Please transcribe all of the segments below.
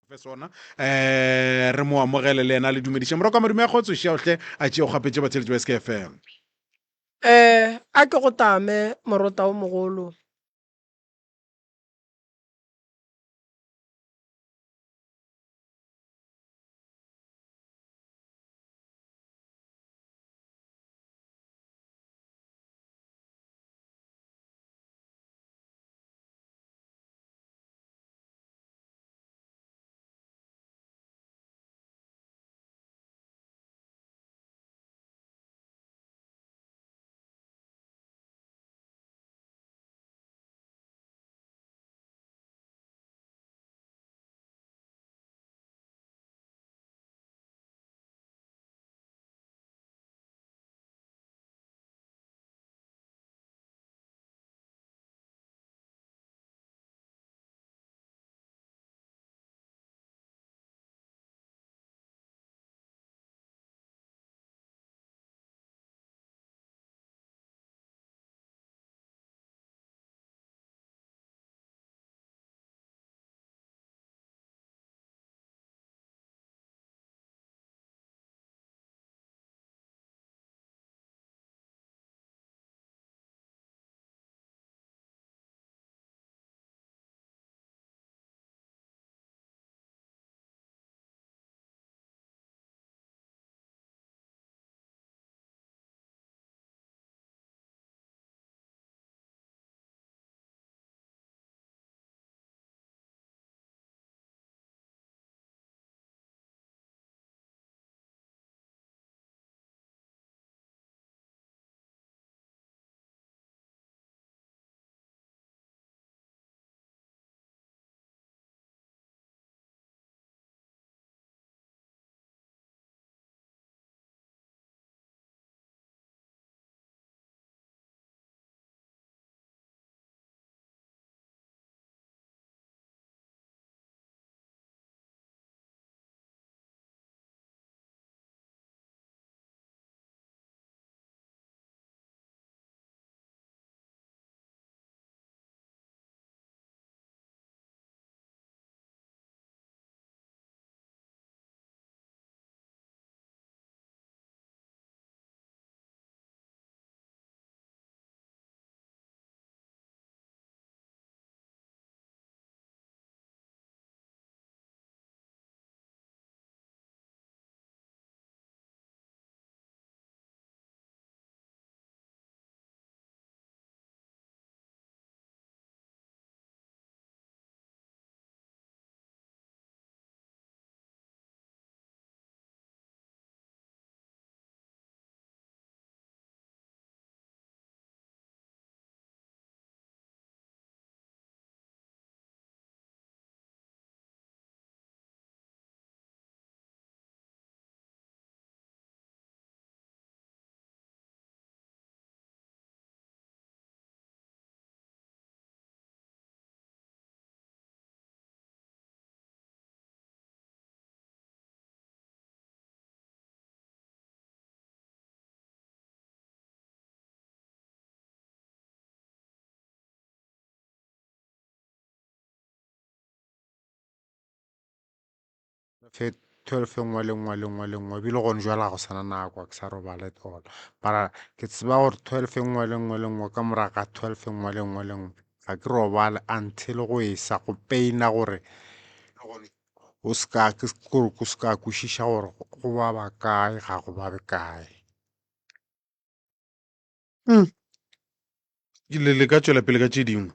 fe sona re mo amogele le ena le dumediše morako madume ya kgotso šia ohle a tšeo gapetše batheletši ba SKFM. A ke go tame morota o mogolo. fe 12 nngwe le nngwe le nngwe le nngwe ebile gone jwala go sana nako ke sa robale tola bara ke tseba gore 12 nngwe le nngwe le nngwe ka moraga 12 nngwe le nngwe le nngwe ga ke robale until go isa go peina gore o ska ke gore go ska kwešiša gore go ba ba kae ga go ba be kae. Le ka tšwela pele ka tše dingwe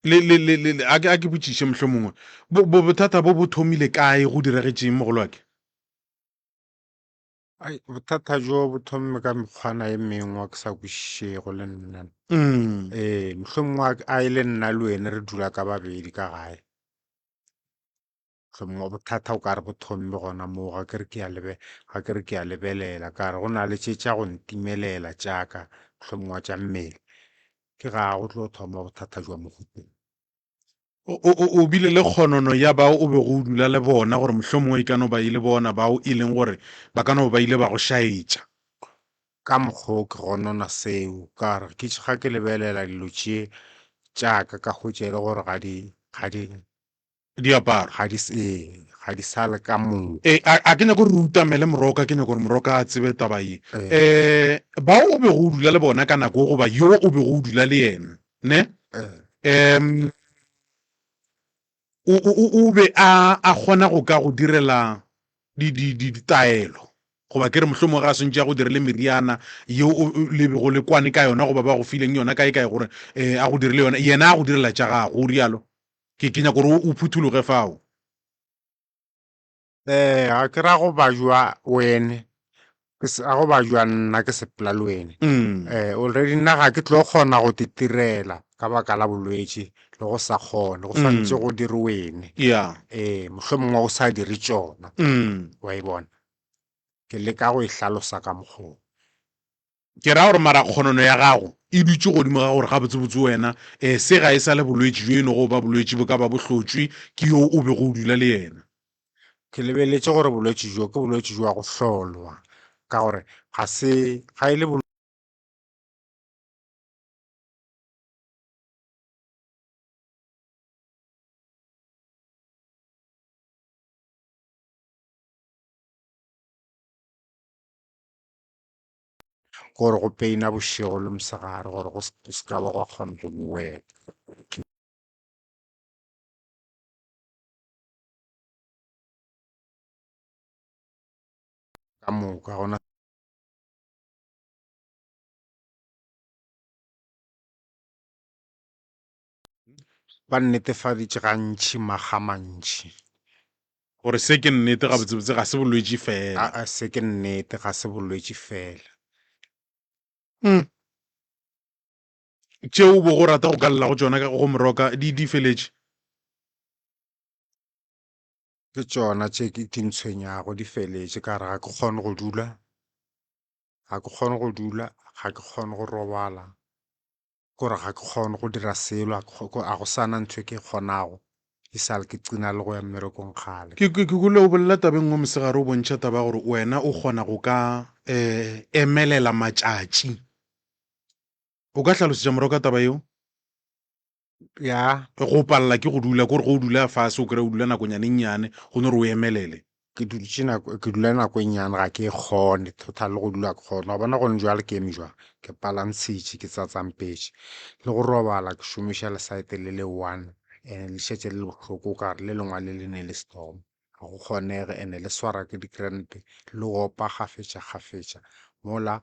a ke botšiše mohlho mongwe bothata bo thomile kae go diregetšeng mogolo wake. Bothata jo bo thomme ka mekgwana e mengwe ke sa kwešišego le nna mohlomongwe a ile nna le wena re dula ka babedi ka gae mohlomongwe bothata o ka re bo thomme gona moo ga ke re ke a lebelela ka re go na le tša go ntimelela tšaka mohlomongwe tša mmele ke ga go tlo thoma bothata jwa mogopolo. O bile le kgonono ya bao o be go dula le bona gore mohlomongwe e ka no ba ile bona bao e leng gore ba ka no ba ile ba go šaetša ka mokgwa ke gonona seo ka re ke ga ke lebelela dilo tše tšaka ka hwetše le gore ga di diaparo ga di sa le ka moo. a ke nyako re utamele moroka ke nyako gore moroka a tsebe taba ye ba o be go dula le bona ka nako goba yo o be go dula le yena ne o be a kgona go ka go direla ditaelo goba ke re mohlomong ga swantse ya go direle meriana yo le be go le kwane ka yona goba ba go fileng yona kae gore a go dirile yona yena a go direla tša gago o rialo ke kenya gore o phuthuloge fao ga ke ra go ba jwa wene a go ba jwa nna ke sepela le wene already nna ga ke tlo kgona go titirela ka baka la bolwetse le go sa kgone go swantse go dire wene mohlomongwe o sa dire tsona wa e bona ke leka go e hlalosa ka mokgwa ke ra gore mara kgonono ya gago e dutse godimo ga gore ga botsebotse wena se ga e sa le bolwetse jo eno go ba bolwetse bo ka ba bohlotswe ke yo o be go dula le yena ke lebeletse gore bolwetse jo ke bolwetse jwa go hlolwa ka gore ga e le gore go peina bošego le mosegare gore go se ka ba gwa kgona go buela ka moka gona ba nnetefaditše gantšhi magamantši gore se ke nnete ga botsebotse ga se bolwetse fela se ke nnete ga se bolwetse fela tšeo bo go rata go ka lela go tsona ka go moroka di feletše ke tsona tše ke ntshwenyago di feletše ka re ga ke kgone go dula ga ke kgone go robala kore ga ke kgone go dira selo a go sana ntho e ke kgonago e sale ke tsena le go ya mmerekong kgale ke kole o bolela tabeng ngo mosegare o bontšha taba gore wena o kgona go ka emelela matšatši o ka hlalosetša moroka taba yeo ya go palela ke go dula kore go dula fase o kry o dula nakonyane nnyane go ne re o emelele ke dula nako e nyane ga ke e kgone total go dula ke kgone wa bona gone jwale ke eme jwa ke palantshitše ke tsatsampetše le go robala ke šomiša lesaete le le one and le šetse le bohloko ka re le lengwe le le ne le storm ga go kgonege ene le swara ke di-cramp le opa gafetša mola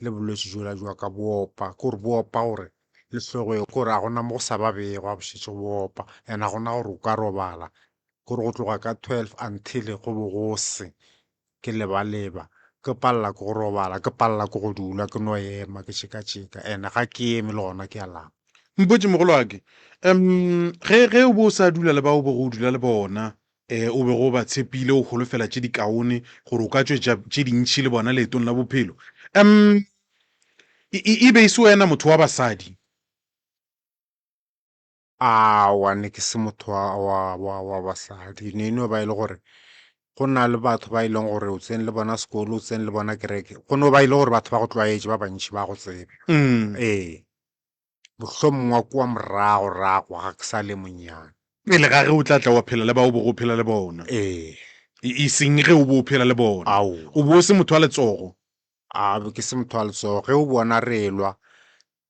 le bolwetse jola jwa ka boopa kore boopa gore le hlogo kore a gona mo go sa babego a bošetše go opa and a gona gore o ka robala kore go tloga ka 12 until go bo go se ke lebaleba ke palela ke go robala ke palela ke go dula ke no ema ke tšeka and ga ke eme le gona ke a lapa mpotse mogolo wake ge o bo o sa dula le ba o be go dula le bona o be go ba tshepile o holofela tše dikaone gore o ka tšwetša tše dintšhi le bona leetong la bophelo e be e se wena motho wa basadi awa ne ke se motho wa basadi neno ba ile gore go na le batho ba ileng gore o tsene le bona sekolo o tsene le bona kereke go no ba ile gore batho ba go tlwaetse ba bantši ba go tsebe mohlomongwa kua morago ga ke sa le monyane pele ga ge o tla wa phela le ba o bo go phela le bona e seng ge o bo o phela le bona o bo se motho wa letsogo ke se motho wa letsogo ge o bona re elwa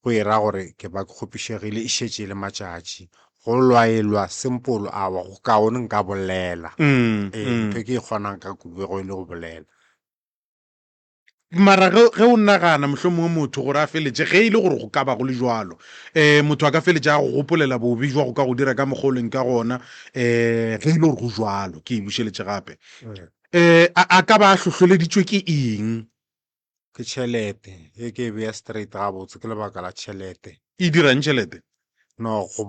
go ira gore ke ba ke kgopišegile e šetše le matšatši go lwaelwa simple awa go kaone nka bolela ntho ke e kgonang ka kubego e le go bolela mara ge o nagana mohlomongwe motho gore a feletse ge e le gore go ka ba go le jwalo motho a ka feletse a go gopolela bobe jwa go ka go dira ka mogoleng ka gona ge e le gore go jwalo ke e bušeletše gape a ka ba hlohloleditšwe ke eng ke tšhelete e ke e beya straight ga botse ke lebaka la tšhelete e dirang tšhelete no go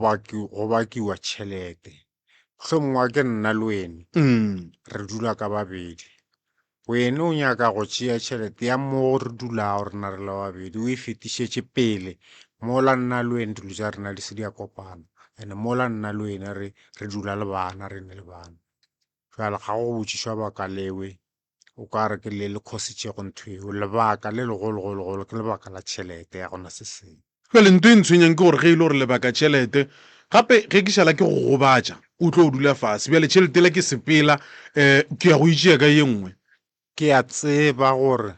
bakiwa tšhelete hlomongwa ke nna le wene re dula ka babedi wene o nyaka go tšea tšhelete ya mo re dulago re na re le babedi o e fetišetše pele mola nna le wene dilo tša rena di se di a kopana ande mola nna le wene re dula le bana re ne le bana jale ga go botšišwa baka lewe o ka re ke le khositšego ntho eo lebaka le legologologolo ke lebaka la tšhelete ya gona se seng fele ntho e ntshwenyang ke gore ge e le gore lebaka tšhelete gape ge ke šala ke go gobatša o tlo o dula fase bjale tšhelete le ke sepela ke ya go itšea ka ye nngwe ke a tseba gore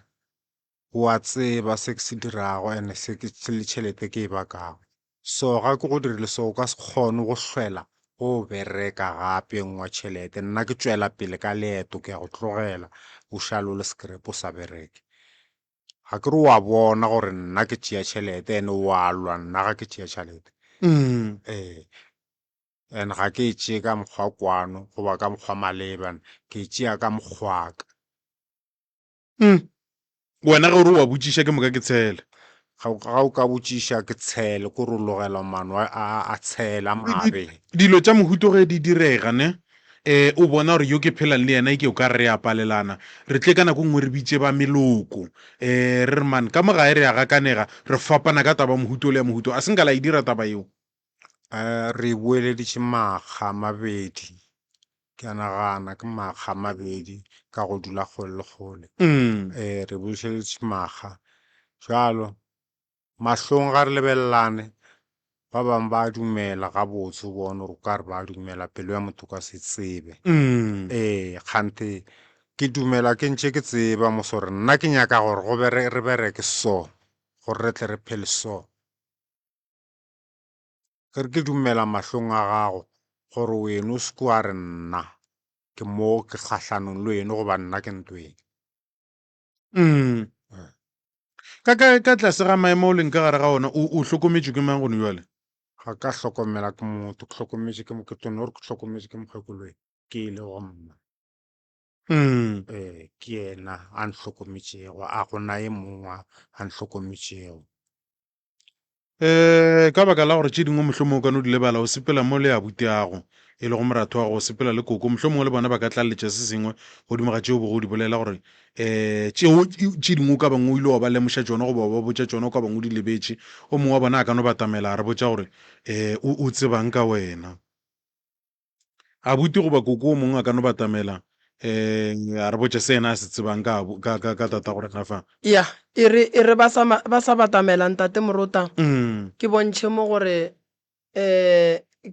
wa tseba se ke se dirago ene se ke le tšhelete ke e bakago so ga ke go dirile so o ka se kgone go hlwela go bereka gape ngwa tšhelete nna ke tšwela pele ka leeto ke ya go tlogela o šalo le scrap o sa bereke ga ke re wa bona gore nna ke tšea tšhelete ene wa lwa nna ga ke tšea tšhelete and ga ke e tšee ka mokgwa kwano goba ka mokgwa malebana ke e tšea ka mokgwaka wena ge ore wa botšiša ke moka ke tshele ga o ka botšiša ke tshele ko re logela mano a tshela mabe dilo tša mohuto ge di direga ne o bona gore yo ke phelang le yena ke o ka re a palelana re tle ka nako nngwe re bitse ba meloko re re man ka mogae re a gakanega re fapana ka taba mohuto le ya mohuto a senka la e dira taba eo re boeleditše makga mabedi ke anagana ke makga mabedi ka go dula kgole le kgole re boeleditše makga jalo mahlong ga re lebelelane ba bangwe ba dumela gabotse o bone gore o ka re ba dumela pelo ya motho ka se tsebe kgante ke dumela ke ntše ke tseba moso gore nna ke nyaka gore re bereke so gore re tle re phele so ke dumela mahlong a gago gore wena o se ko a re nna ke mo ke kgahlanong le wena goba nna ke ntweng ka tlase ga maemo o leng ka gare ga ona o hlokometšwe ke mang gone jale ga ka hlokomela ke motho ke hlokometše ke moketone gore ke hlokometše ke mokgekoloe ke ile go mma ke yena a nhlokometšego a gona ye mongwe a nhlokometšego ka baka la gore tše dingwe mohlomong o ka no di lebala o sepela mo le abuteago e le go moratho wa go sepela le koko mohlomong le bona ba ka tlaletša se sengwe godimo ga tšeo bogo di bolela gore tše dingwe o ka bangwe o ile wa ba lemoša tšona goba ba botša tšona o ka bangwe o di lebetše o mongwe wa bona a ka no batamela a re botša gore o tsebang ka wena abuti goba koko o mongwe a ka no batamela a re botša se ena a se tsebang ka tata gore nafa ya e re ba sa batamela ntate morota ke bontšhe mo gore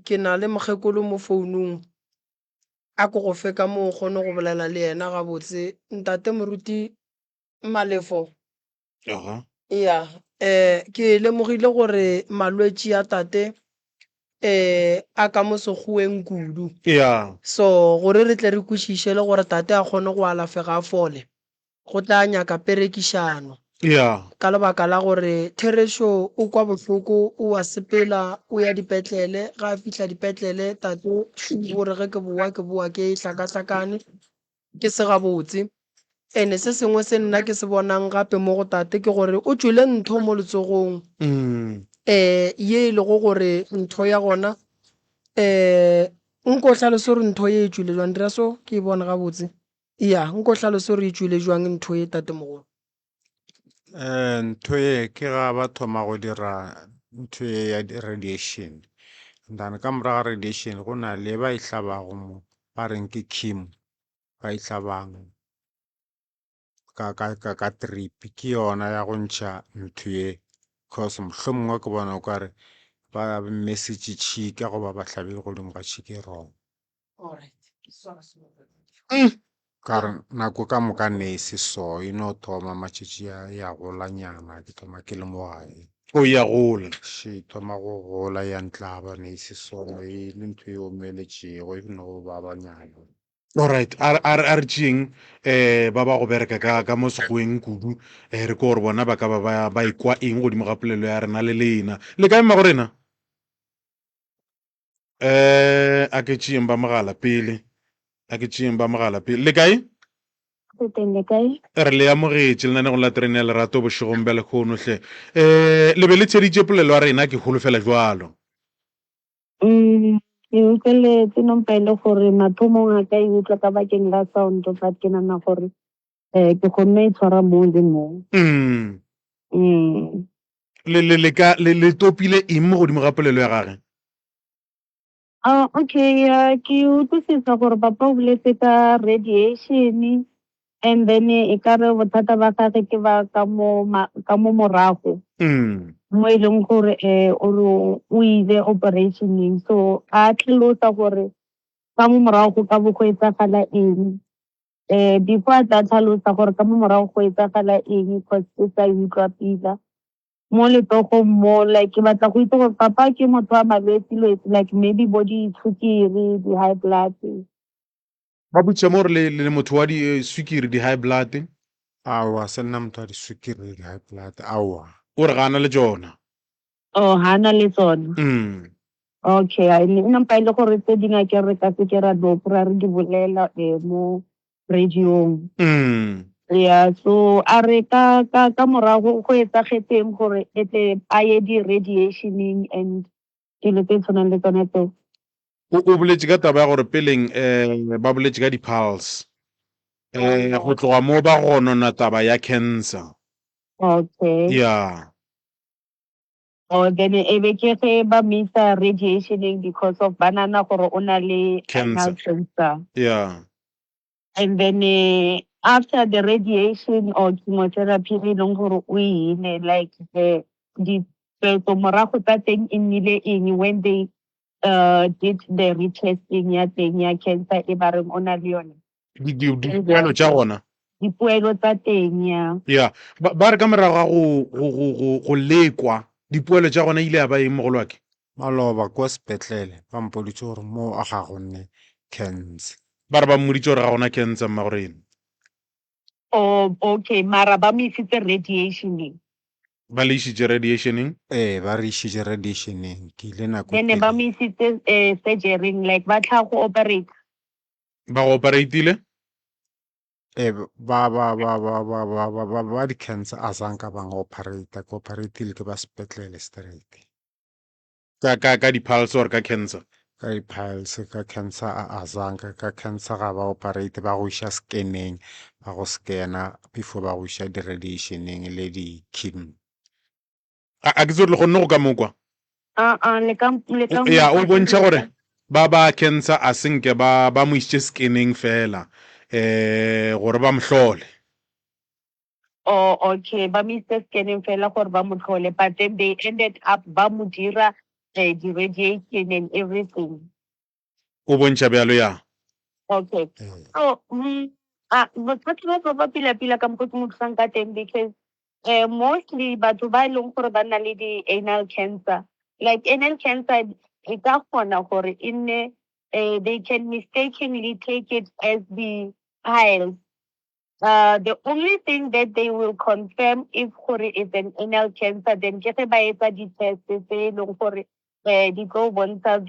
ke na le mokgekolo mo founung a ko go fe ka mo o kgone go bolela le yena gabotse ntate moruti malefo ya ke lemogile gore malwetši a tate a ka mo segweng kudu so gore re tle re kwešiše le gore tate a kgone go alafega a fole go tla nyaka perekišano ka lebaka la gore Therešo o kwa bohloko o wa sepela o ya dipetlele ga a fihla dipetlele tate gore ge ke boa ke hlakahlakane ke se gabotse ene se sengwe se nna ke se bonang gape mo go tate ke gore o tšwele ntho mo letsogong ye e lego gore ntho ya gona nko hlalose gore ntho ye e tšwile jwang dira so ke e bone gabotse ya nko hlalose gore e tšwile jwang ntho ye tate mogolo ntho ye ke ga ba thoma go dira ntho ye ya radiation ndane ka moraga radiation go na le ba e hlabago mo ba reng ke kim ba e hlabang ka trip ke yona ya go ntšha ntho ye cause mohlomongwe ke bona o kare ba message chika goba ba hlabile godimo ga chike wrong kare nako ka moka ne se so ino thoma matšatši ya golanyana ke thoma ke le mo gae o ya gola she thoma go gola ya ntlaba ne se so e le ntho e omeletšego e no ba banyana alright a re tšeng ba go bereka ka mo segweng kudu re ko gore bona ba ka ba ikwa eng godimo ga polelo ya rena le lena le kae mma go rena a ke tšeeng ba mogala pele le kae re le amogetše lenane go la terene ya lerato bošegong bja lekgono hle le be le tsheditše polelo ya rena ke holofela jwalo ke utlweletse nompa e le gore mathomong a ka e utlwa ka bakeng la sound but ke nana gore ke kgonne e tshwara mo le mo le topile eng mo godimo ga polelo ya gage okay ke utlwisisa gore papa o boletse ka radiation and then e ka re bothata ba gage ke ba ka mo morago mo e leng gore o ile operationeng so a tlhalosa gore ka mo morago ka bo go etsagala eng before a tla tlhalosa gore ka mo morago go etsagala eng cause ke sa utlwa pila mo letsogong mo like ke batla go itse gore papa ke motho wa malwetse like maybe bo di-sukiri di-high blood ba botse mo gore le motho wa di-sukiri di-high blood aowa se nna motho wa disukiri di-high blood aowa o re ga ana le tsona ga na le tsona okay nampa e le gore tse dingwe ke re ka se ke ra dokora re di bolela mo radiong yeah so a re ka morago go etsagetseng gore tle a ye di-radiationing and dilo tse tshwanang le tsone tseo o boletse ka taba ya gore peleng ba boletse ka di-pulse go tloga mo ba gonona taba ya cancer okay yeah then e be ke ge ba misa radiationing because of banana gore o na le anal cancer yeah and then after the radiation or chemotherapy e leng gore o ine like ditshwetso morago tsa teng e nnile eng when they did the retesting ya teng ya cancer e ba reng o na le yone dipoelo tša gona dipoelo tsa teng ya ba re ka morago ga go lekwa dipoelo tša gona ile ya ba eng mogolo wake maloba kwa sepetlele ba mpoditse gore mo a ga gonne cancer ba re ba mmoditse gore ga gona cancer mmagoreng okay mara ba mo isitse radiationing ba le isitse radiationing ba re isitse radiationing ke ile nako then ba mo isitse surgery like ba tla go operate ba go operateile ba di-cancer a zanka ba operate ke operatile ke ba sepetlele straight ka di-pulse or ka cancer ka di-piles ka cancer a zanka ka cancer ga ba operate ba go isha scanning ba go scana before ba go isha di-radiationing le di-chemo a ke tse le gonne go ka mokwa ya o bontšha gore ba cancer a senke ba mo isitse scanning fela gore ba mhlole okay ba mo isitse scanning fela gore ba mo tlhole but then they ended up ba mo dira the-radiation and everything o bontšha bjalo ya okay so bothata ba pila ka mokgwa ke mo thusang ka teng because mostly batho ba e leng gore ba na le di-anal cancer like anal cancer e ka kgona gore e nne they can mistakenly take it as the piles the only thing that they will confirm if gore is an anal cancer then ke ge ba etsa di-test tse e leng gore di tlo bontsha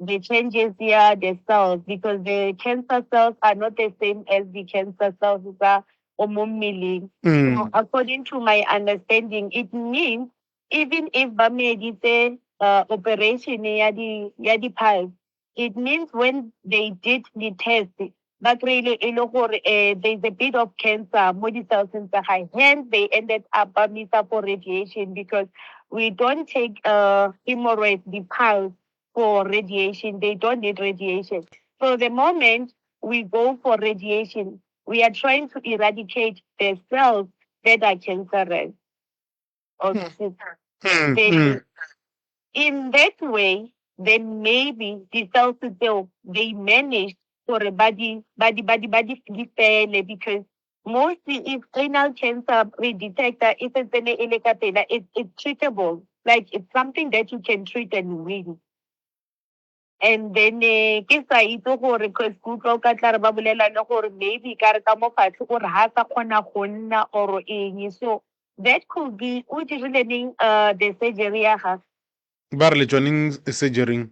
the changes here, the cells, because the cancer cells are not the same as the cancer cells that are milling. So according to my understanding, it means even if Bamedi say operation ya di piles, it means when they did the test, but really there's a bit of cancer, more cells in the high. Hence they ended up Bamisa for radiation because we don't take hemorrhoids, the piles, for radiation. They don't need radiation. So the moment we go for radiation, we are trying to eradicate the cells that are cancerous. In that way, then maybe the cells still they manage for a body because mostly if anal cancer we detect that it's treatable. Like it's something that you can treat and win. And then ke sa itse gore because kutlwa ka tla re ba bolela le gore maybe ka re ka mo fatshe gore ha sa kgona go nna or eng so that could be o dirile neng the surgery ya ga ba re le tswaneng surgery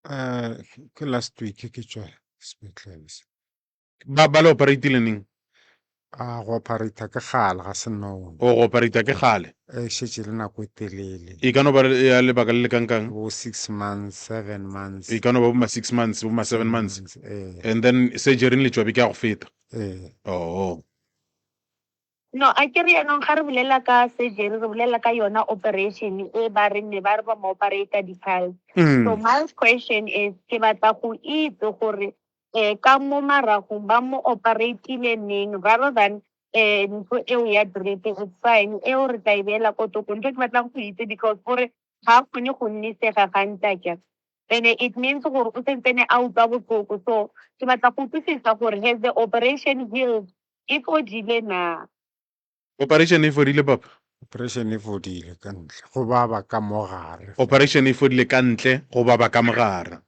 ke last week ke tswa sepetlele ba le operateile neng go operata ke gale ga se no go operata ke gale šetše le nako e telele e ka no ba ya lebaka le le kankang bo 6 months 7 months e ka no ba bo 6 months bo 7 months and then surgery le tswa be ke a go feta no a ke re yanong ga re bolela ka surgery re bolela ka yona operation e ba re ne ba re ba mo operata di-piles so my question is ke batla go itse gore ka mo maragong ba mo operatile neng rather than ntho eo ya drip it's fine eo re tla e beela ko tokong ntho ke batlang go itse because gore ga kgone go nnisega gantsi then it means gore o sentse a utlwa botlhoko. So ke batla go utlwisisa gore has the operation healed e fodile na? operation e fodile papa operation e fodile ka ntle go baba ka mo gare operation e fodile ka ntle go baba ka mogare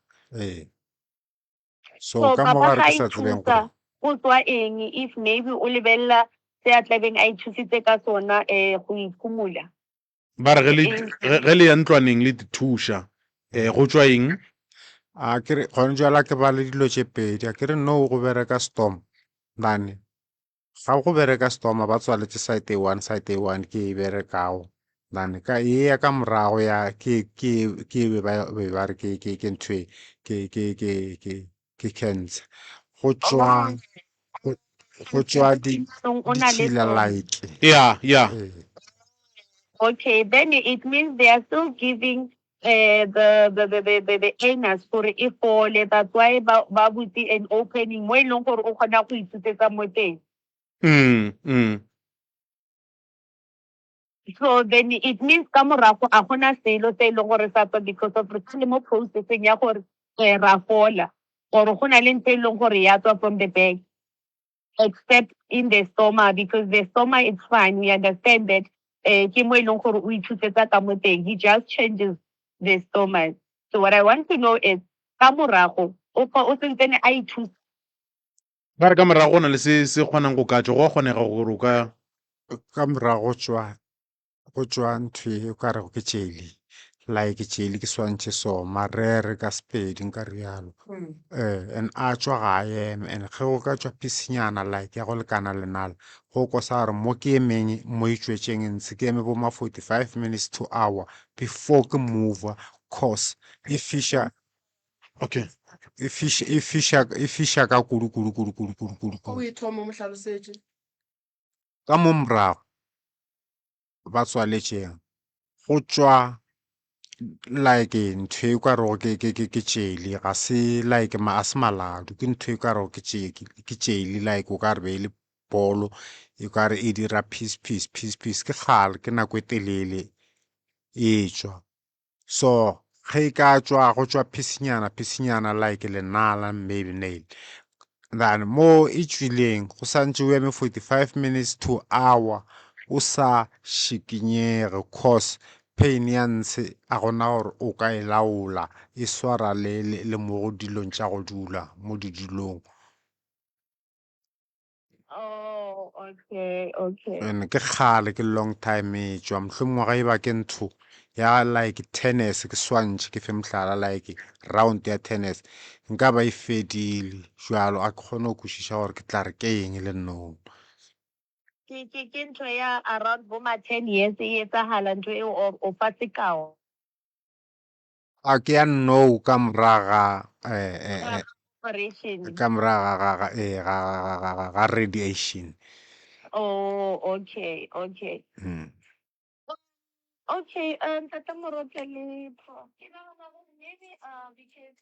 so ka mo papa gare ga ke sa tsebeng ithusa o tswa eng if maybe o lebelela se a tlabeng a ithusitse ka sona go iphumula? ba re ge le ya ntlwaneng le dithuša go tswa eng a kere gone jala ke ba le dilo tše pedi a kere no go bereka storm dane ga go bereka storm ba tswaletse site 1 ke e berekago dane ka e ya ka morago ya ke be ba re ke ntwe ke cancer go tswa di tshila like yeah okay, then it means they are still giving the anus for e fole. That's why ba butse an opening mo e leng gore o kgona go ithusetsa mo teng. So then it means ka morago a gona selo se e leng gore sa tswa because of re le mo processing ya gore ra fola or go na le ntse e leng gore ya tswa from the back, except in the stomach, because the stomach is fine. We understand that ke mo e leng gore o ithusetsa ka mo teng. He just changes the stomach. So what I want to know is ka morago o sentsene a ithusa ba re ka morago go na le se kgonang go ka tswa go kgonega gore o ka morago go tswa ntwe o ka re go ke tšeli like tšeli ke swantšhe so marere ka Sepedi nka rialo and a tswa ga eme and ge go ka tswa pisinyana like ya go lekana lenala go kosa gore mo ke emeng mo itswetšeng ntse ke eme bo ma 45 minutes to hour before ke move cause e fisha okay e fisha ka kudu o e thoma mo tlhalosetse ka mo morago ba tswaletšeng go tswa like ntho e ka re ke tšeli ga se like a se maladu ke ntho e ka re ke tšeli like o ka re be le bolo e ka re e dira piece ke gale ke nako e telele e tswa so ge e ka tswa go tswa pisinyana like lenala maybe nail then mo e tswileng go santse o eme 45 minutes to hour o sa šikinyege cause pain ya ntshe a gona gore o ka e laola e swara le mo go dilong tša go dula mo didulong okay and ke gale ke long time e tswa mohlomongwaga e ba ke ntho ya like tennis ke swantšhe ke fe mohlala like round ya tennis nka ba e fedile jalo a ke kgone go kwešiša gore ke tla re ke eng le nnono ke ntho ya around bo ma 10 years e etsagala ntho eo o fa sekao a ke ya no ka moraga operation. ka moraga ga radiation Okay. Okay, Tata Morotele, maybe because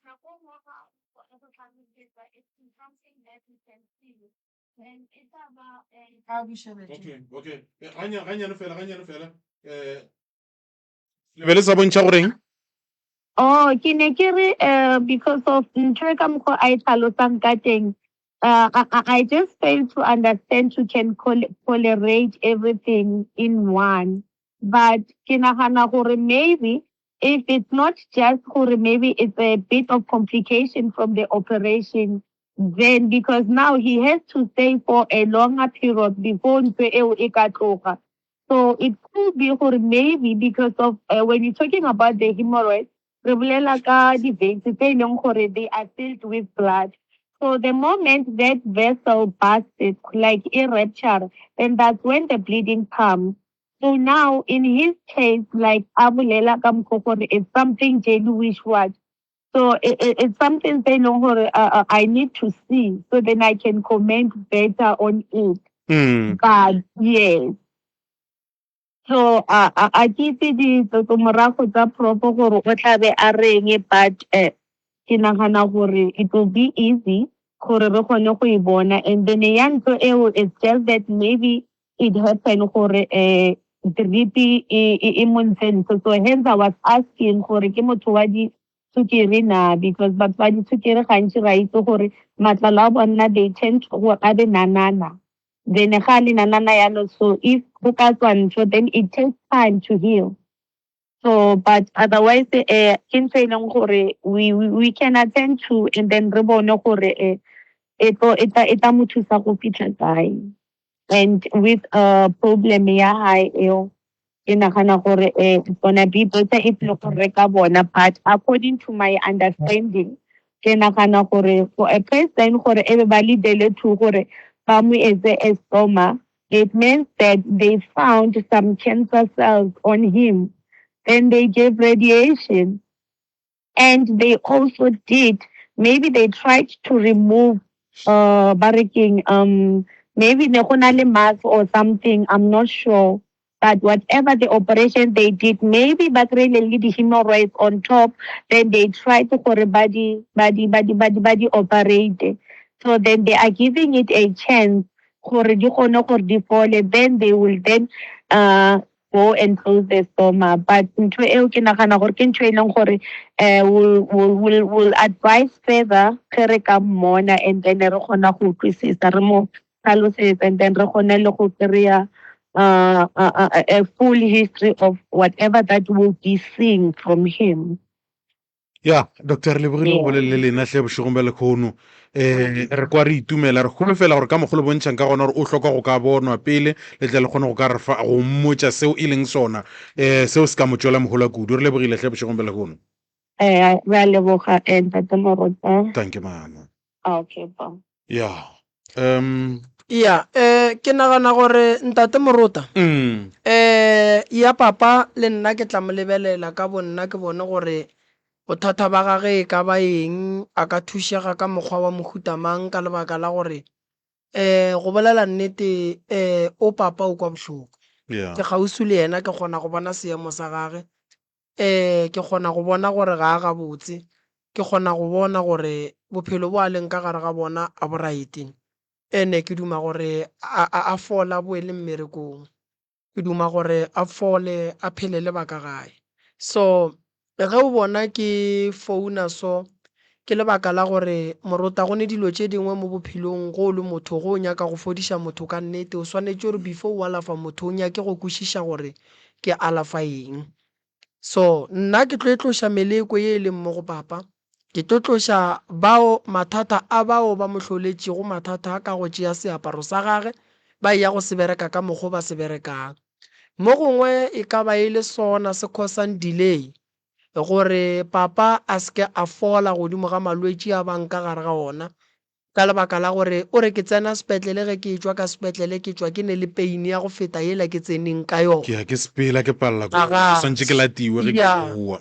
it's something that we can see. And it's about okay ganyane fela le sa bontšha goreng ke ne ke re because of ntho ka mokgwa a e tlhalosang ka teng I just fail to understand you can tolerate everything in one. But ke nagana gore maybe if it's not just gore maybe it's a bit of complication from the operation, then because now he has to stay for a longer period before ntho eo e ka tloga. So it could be gore maybe because of when you're talking about the hemorrhoids, re bolela ka di-veins tse e leng gore they are filled with blood. So the moment that vessel busted, like a rupture, then that's when the bleeding comes. So now, in his case, like Abulela Kamkokore, it's something Jewish watch. So it's something they know I need to see so then I can comment better on it. But yes. So a ke itse ditlamorago tsa propo gore o tlabe a reng, but ke nagana gore it will be easy gore re kgone go e bona. And then ya ntho eo it's just that maybe it happened gore dripi e montshe ntho. So hence I was asking gore ke motho wa sukiri na, because batho ba disukiri gantsi ra itse gore matlalo a bona they tend to go a be nanana. Then ga le nanana yalo, so if go ka tswa ntho, then it takes time to heal. So, but otherwise, ke ntho e leng gore we can attend to, and then re bone gore e tla mo thusa go fitlha kae. And with problem ya hae eo, ke nagana gore it's gonna be better if le go reka bona, but according to my understanding, ke nagana gore for a person gore e be ba leadele to gore ba mo etse a stoma, it means that they found some cancer cells on him. Then they gave radiation. And they also did, maybe they tried to remove barricking, maybe the mass or something, I'm not sure. But whatever the operation they did, maybe but really the hemorrhoids on top, then they tried to body operate. So then they are giving it a chance, then they will then go and close the stoma. But ntho eo ke nagana gore ke ntho e leng gore will advise further ge re ka mmona, and then re kgona go utlwisisa re mo tlhalosetsa, and then re kgone le go kry-a a full history of whatever that will be seen from him. ya Dr. Lebogile go bolelele lena hle bošegong ba lekgono re kwa re itumela re kgone fela gore ka mogolo bontšhang ka gona gore o hloka go ka bonwa pele le tle le kgone go ka re fa go mmotša seo e leng sona seo se ka mo tšwela mogolo kudu re lebogile hle bošegong ba lekgono re a leboga ntate Morota. thank you mama. Okay, ya ya ke nagana gore ntate Morota ya papa le nna ke tla mo lebelela ka bonna ke bone gore bothata ba gage ka ba eng, a ka thušega ka mokgwa wa mohutamang, ka lebaka la gore go bolela nnete o papa o kwa bohloko. Ke gausi le yena, ke kgona go bona seemo sa gage, ke kgona go bona gore ga a gabotse, ke kgona go bona gore bophelo bo a leng ka gare ga bona a bo right. Ene ke duma gore a fola bo e le mmerekong, ke duma gore a fole a phele le baka gae. So ge o bona ke founa so ke lebaka la gore Morota go ne dilo tše dingwe mo bophelong go le motho go nyaka go fodiša motho ka nnete, o swanetše gore before o alafa motho o nyake go kwešiša gore ke alafa eng. So nna ke tlo e tloša meleko ye e leng mo go papa, ke tlo tloša bao mathata a bao ba mo hloletšego mathata a ka go tšea seaparo sa gage ba ya go se bereka ka mokgwa ba se berekang. Mo gongwe e ka ba e le sona se causang delay gore papa a seke a fola godimo ga malwetši a bang ka gare ga ona, ka lebaka la gore o re ke tsena sepetlele, ge ke tšwa ka sepetlele ke tšwa ke ne le pain ya go feta yela ke tseneng ka yona, ke sepela ke palela swantše ke latiwe ge ke bua.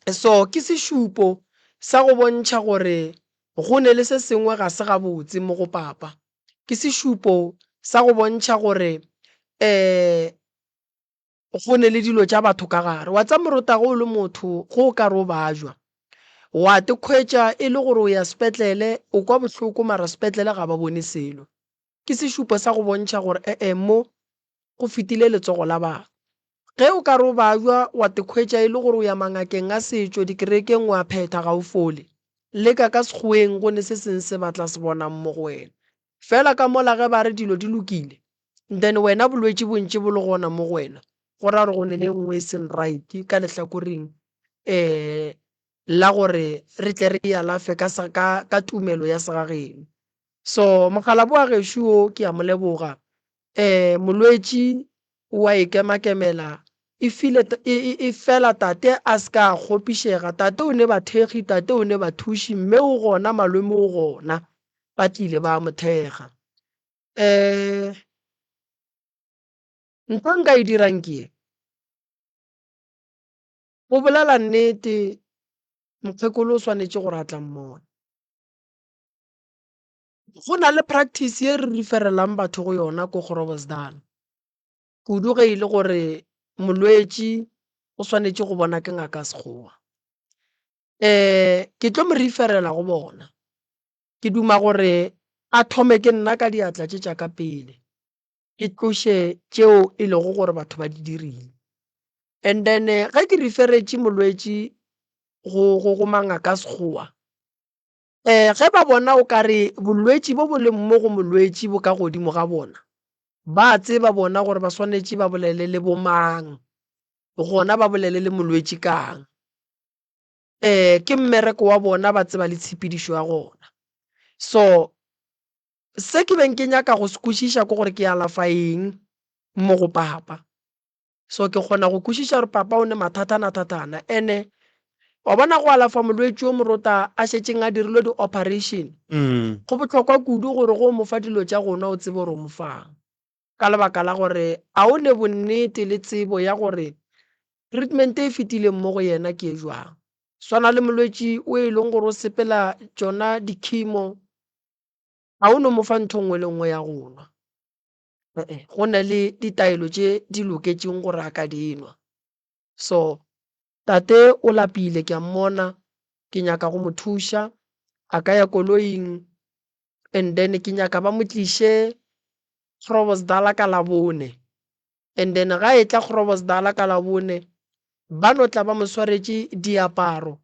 So ke sešupo sa go bontšha gore go ne le se sengwe ga se gabotse mo go papa, ke sešupo sa go bontšha gore go ne le dilo tša batho ka gare. Wa tsa Morota go le motho go o ka re o bajwa, wa te khwetša e le gore o ya sepetlele o kwa bohloko mara sepetlele ga ba bone selo. Ke sešupo sa go bontšha gore mo go fetile letsogo la batho. Ge o ka re o bajwa wa te khwetša e le gore o ya mangakeng a setšo dikerekeng wa phetha ga o fole, leka ka sekgweng go ne se seng se batla se bonang mo go wena. Fela ka mola ge ba re dilo di lokile, then wena bolwetši bontši bo le gona mo go wena, go ra gore go ne le nngwe e seng right ka lehlakoreng la gore re tle re alafe ka tumelo ya segageno. So mogala bo a gešo o ke a mo leboga, molwetši wa ikemakemela e fela tate a se ka kgopišega, tate o ne bathekgi, tate o ne bathuši, mme o gona malome o gona ba tlile ba mothega. Ntho nka e dirang ke go bolela nnete, mokgekolo o swanetše gore a tla mmona. Go na le practice ye re referelang batho go yona ko Groblersdal, kudu ge e le gore molwetši o swanetše go bona ke ngaka sekgowa. Ke tlo mo referela go bona, ke duma gore a thome ke nna ka diatla tše tša ka pele, ke tloše tšeo e lego gore batho ba di dirile. And then ge ke referetše molwetši go mangaka sekgowa ge ba bona o kare bolwetši bo bo leng mo go molwetši bo ka godimo ga bona ba tseba bona gore ba swanetše ba bolele le bomang gona ba bolele le molwetši kang ke mmereko wa bona ba tseba le tshepedišo ya gona so se ke beng ke nyaka go se kwešiša ke gore ke alafa eng mo go papa so ke kgona go kwešiša gore papa o ne mathatana ene wa bona go alafa molwetši o morota a šetšeng a dirilwe di-operation go botlhokwa kudu gore go mo fa dilo tša gona o tsebe gore o mo fang ka lebaka la gore a o ne bonnete le tsebo ya gore treatment e fetileng mo go yena ke e jwang swana le molwetši o e leng gore o sepela tšona di-chemo a o ne mo fa ntho nngwe le nngwe ya gonwa go na le ditaelo tše di loketšeng gore a ka dinwa so tate o lapile ke a mmona ke nyaka go mo thuša a ka ya koloing and then ke nyaka ba mo tliše Groblersdal ka Labone and then ga e tla Groblersdal ka Labone ba no tla ba mo swaretše diaparo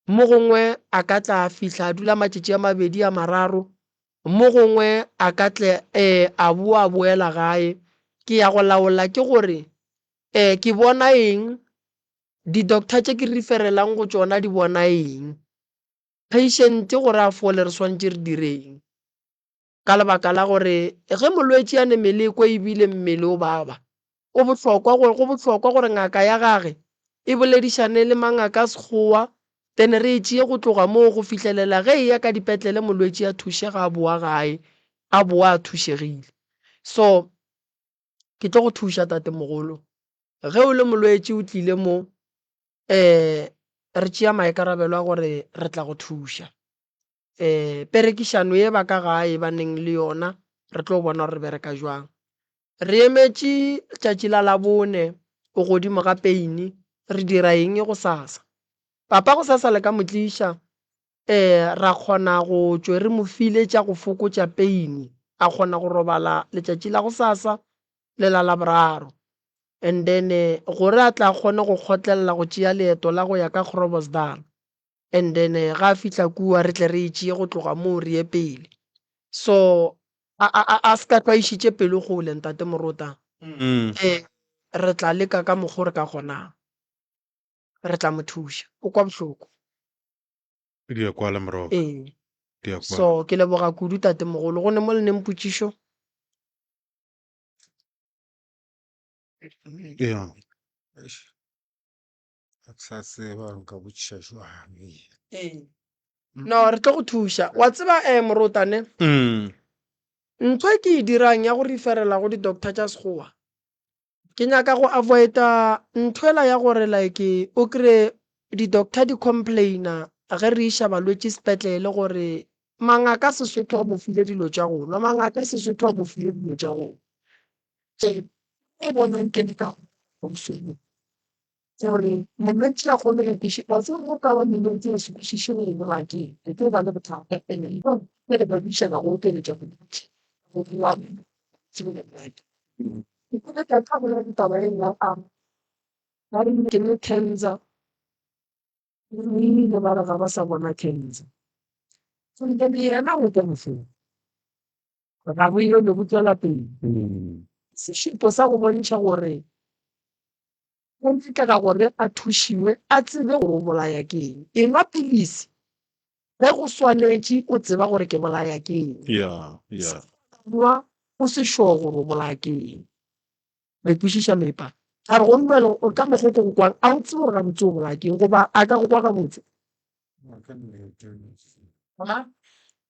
mo gongwe a ka tla fihla a dula matšatši a mabedi a mararo mo gongwe a ka tle a boa a boela gae ke ya go laola ke gore ke bona eng di-doctor tše ke referelang go tšona di bona eng patient gore a fole re swantše re direng ka lebaka la gore ge molwetši a ne mmele e kwa ebile mmele o baba go bohlokwa gore ngaka ya gage e boledišane le mangaka a sekgowa then re e tšee go tloga moo go fitlhelela ge e ya ka dipetlele molwetši a thušega a boa gae a boa a thušegile so ke tlo go thuša tate mogolo ge o le molwetši o tlile mo re tšea maikarabelo a gore re tla go thuša perekišano ye ba ka gae ba neng le yona re tlo bona gore re bereka jwang re emetše tšatši la Labone o godimo ga peini re dira eng go sasa papa go sasa le ka motliša ra kgona go tšwe re mo file tša go fokotša peini a kgona go robala letšatši la go sasa le la Laboraro and then gore a tla kgone go kgotlelela go tšea leeto la go ya ka Groblersdal and then ga a fihla kua re tle re e tšee go tloga moo re ye pele so a se ka tlwaišitše pelo gole ntate Morota re tla leka ka mokgwa re ka kgonang re tla mo thuša o kwa bohloko di ya kwa le moroka di ya kwa so ke leboga kudu tate mogolo go ne mo le neng potšišo yeah sa tseba nka botšiša jwang no re tlo go thuša wa tseba Morotane ntho e ke e dirang ya go referela go di-doctor tša sekgowa ke nyaka go avoida ntho ela ya gore like o kry di-doctor di complaina ge re iša balwetši sepetlele gore mangaka Sesotho a bofile dilo tša gona mangaka Sesotho a bofile dilo tša gona e bonang ke ka gore molwetši a kgone go kišipa se go ka ba molwetši a sekišiše go bolakeng e tlo ba le bothata ene le ba bišana go okeletša bolwetši go bua ke kone ka ka bona ditaba e nna ba re ke le cancer le ba ga ba sa bona cancer so ke yena go ke mofo ga bo ile le botswela pele sešupo sa go bontšha gore go ntsekela gore a thušiwe a tsebe gore o bolaya ke eng e nwa pilisi ge go swanetše o tseba gore ke bolaya ke eng nwa o se sure gore o bolaya ke eng ba ikwešiša mepa a re go nwele o ka mokgwa go kwang a o tsebe gore ga botse o bolaya ke eng goba a ka go kwa ga botse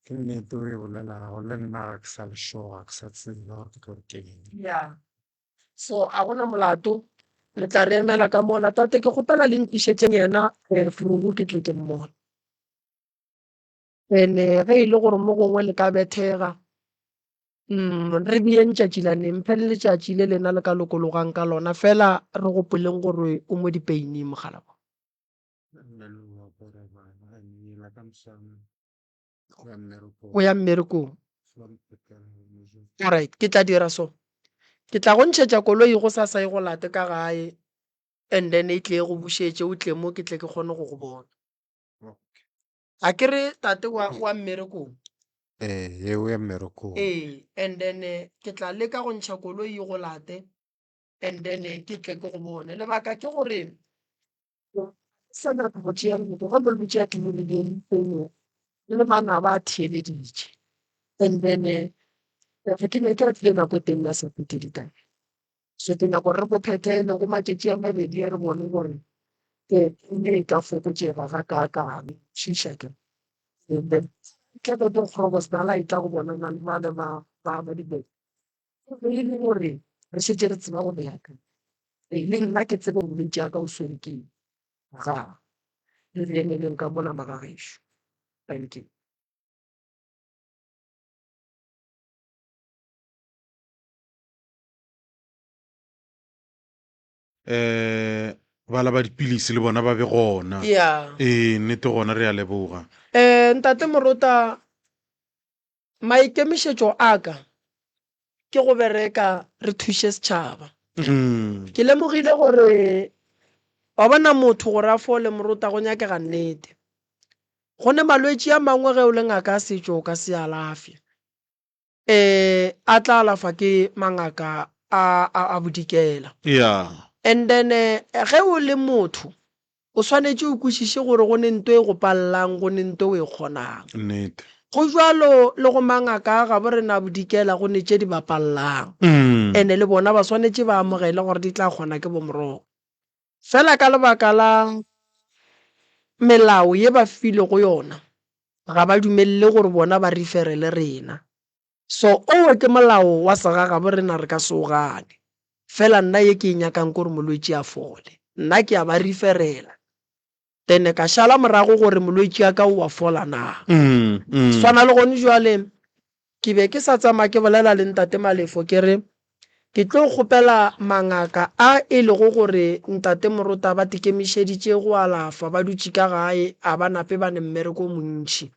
ke nnete o e bolelago le nna ga ke sa le sure ga ke sa tseba gore ke eng so a gona molato le tla re emela ka mola tate ke gopela le ntlišetšeng yena flugu ke tle ke mmona ene ge e le gore mo gongwe le ka bethega re biyeng tšatši la neng phe le letšatši le lena le ka lokologang ka lona fela re gopoleng gore o mo dipeining mogala wa o ya mmerekong alright ke tla dira so ke tla go ntšhetša koloi go sasa e go late ka gae and then e tle go bušetše o tle mo ke tle ke kgone go go bona a ke re tate wa mmerekong eo ya mmerekong and then ke tla leka go ntšha koloi e go late and then ke tle ke go bone lebaka ke gore sa nyaka go tšea motho ga bolwetse a tlileng founung le bana ba theeleditše and then ke ne ke re tlile nako teng ya sa phete ditae so ke nyako re bo phethele go matšatši a mabedi ya re bone gore ke ne e ka fokotsega ga kakang šiša ke and then ke be ke kgoro se nala e tla go bona na le bale ba dibeke e le gore re šetse re tseba go beaka le nna ke tsebe bolwetse aka o swere ke ga le leng ka bona magagešo thank you bala ba dipilisi le bona ba be gona yeah nnete gona re a leboga ntate Morota maikemišetšo aka ke go bereka re thuše setšhaba ke lemogile gore wa bona motho gore a fole Morota go nyakega nnete go ne malwetse a mangwe ge o le ngaka a setšo ka se alafe a tla alafa ke mangaka a bodikela yeah and then ge o le motho o swanetše o kwešiše gore go ne nto e go pallang go ne nto e kgonang nnete go jwalo le go mangaka ga bo rena bodikela go ne tše di bapallang ene le bona ba swanetše ba amogele gore di tla kgona ke bomorogo fela ka lebaka la melao ye ba file go yona ga ba dumelele gore bona ba referele rena so owe ke molao wa segaga bo rena re ka se o gane fela nna ye ke e nyakang kore molwetse a fole nna ke a ba referela then ka šala morago gore molwetse a ka o a fola na swana le gone jwale ke be ke sa tsamaya ke bolela le ntate Malefo ke re ke tlo kgopela mangaka a e lego gore ntate Morota ba tikemišeditše go alafa ba dutše ka gae a ba nape ba ne mmereko montši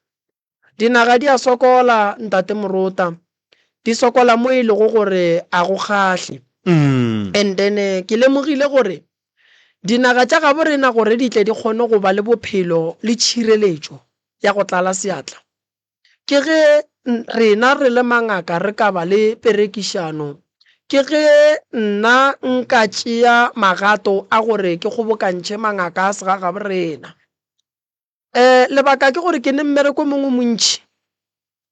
dinaga di a sokola ntate Morota di sokola mo e lego gore a go kgahle and then ke lemogile gore dinaga tša gabo rena gore di tle di kgone go ba le bophelo le tšhireletšo ya go tlala seatla ke ge rena re le mangaka re ka ba le perekišano ke ge nna nka tšea magato a gore ke kgobokantšhe mangaka a segaga borena lebaka ke gore ke ne mmereko mongwe montši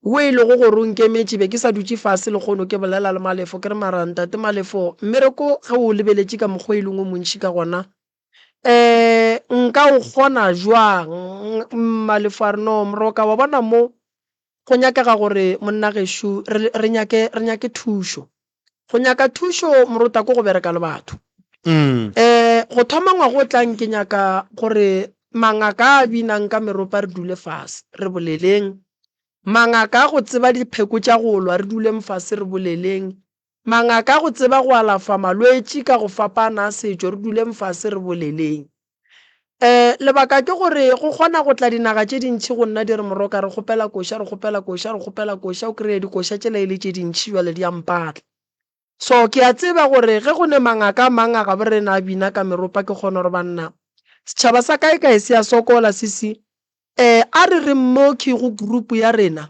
o e lego gore o nkemetše be ke sa dutše fase le kgono ke bolela le Malefo ke re marantate Malefo mmereko ge o lebeletše ka mokgwa e leng o montši ka gona nka o kgona jwang Malefo a re no Moroka wa bona mo go nyakega gore monna gešo re nyake thušo go nyaka thušo Morota ko go bereka le batho go thoma ngwago tlang ke nyaka gore mangaka a binang ka meropa re dule fase re boleleng mangaka go tseba dipheko tša go lwa re duleng fase re boleleng mangaka go tseba go alafa malwetse ka go fapana a setšo re duleng fase re boleleng lebaka ke gore go kgona go tla dinaga tše dintšhi go nna di re Moroka re kgopela koša o kry-e dikoša tšela e le tše dintšhi jwale di ampatla so ke a tseba gore ge go ne mangaka a manga ga borena a bina ka meropa ke kgona gore banna setšhaba sa kae se a sokola sisi a re re mo ke go group ya rena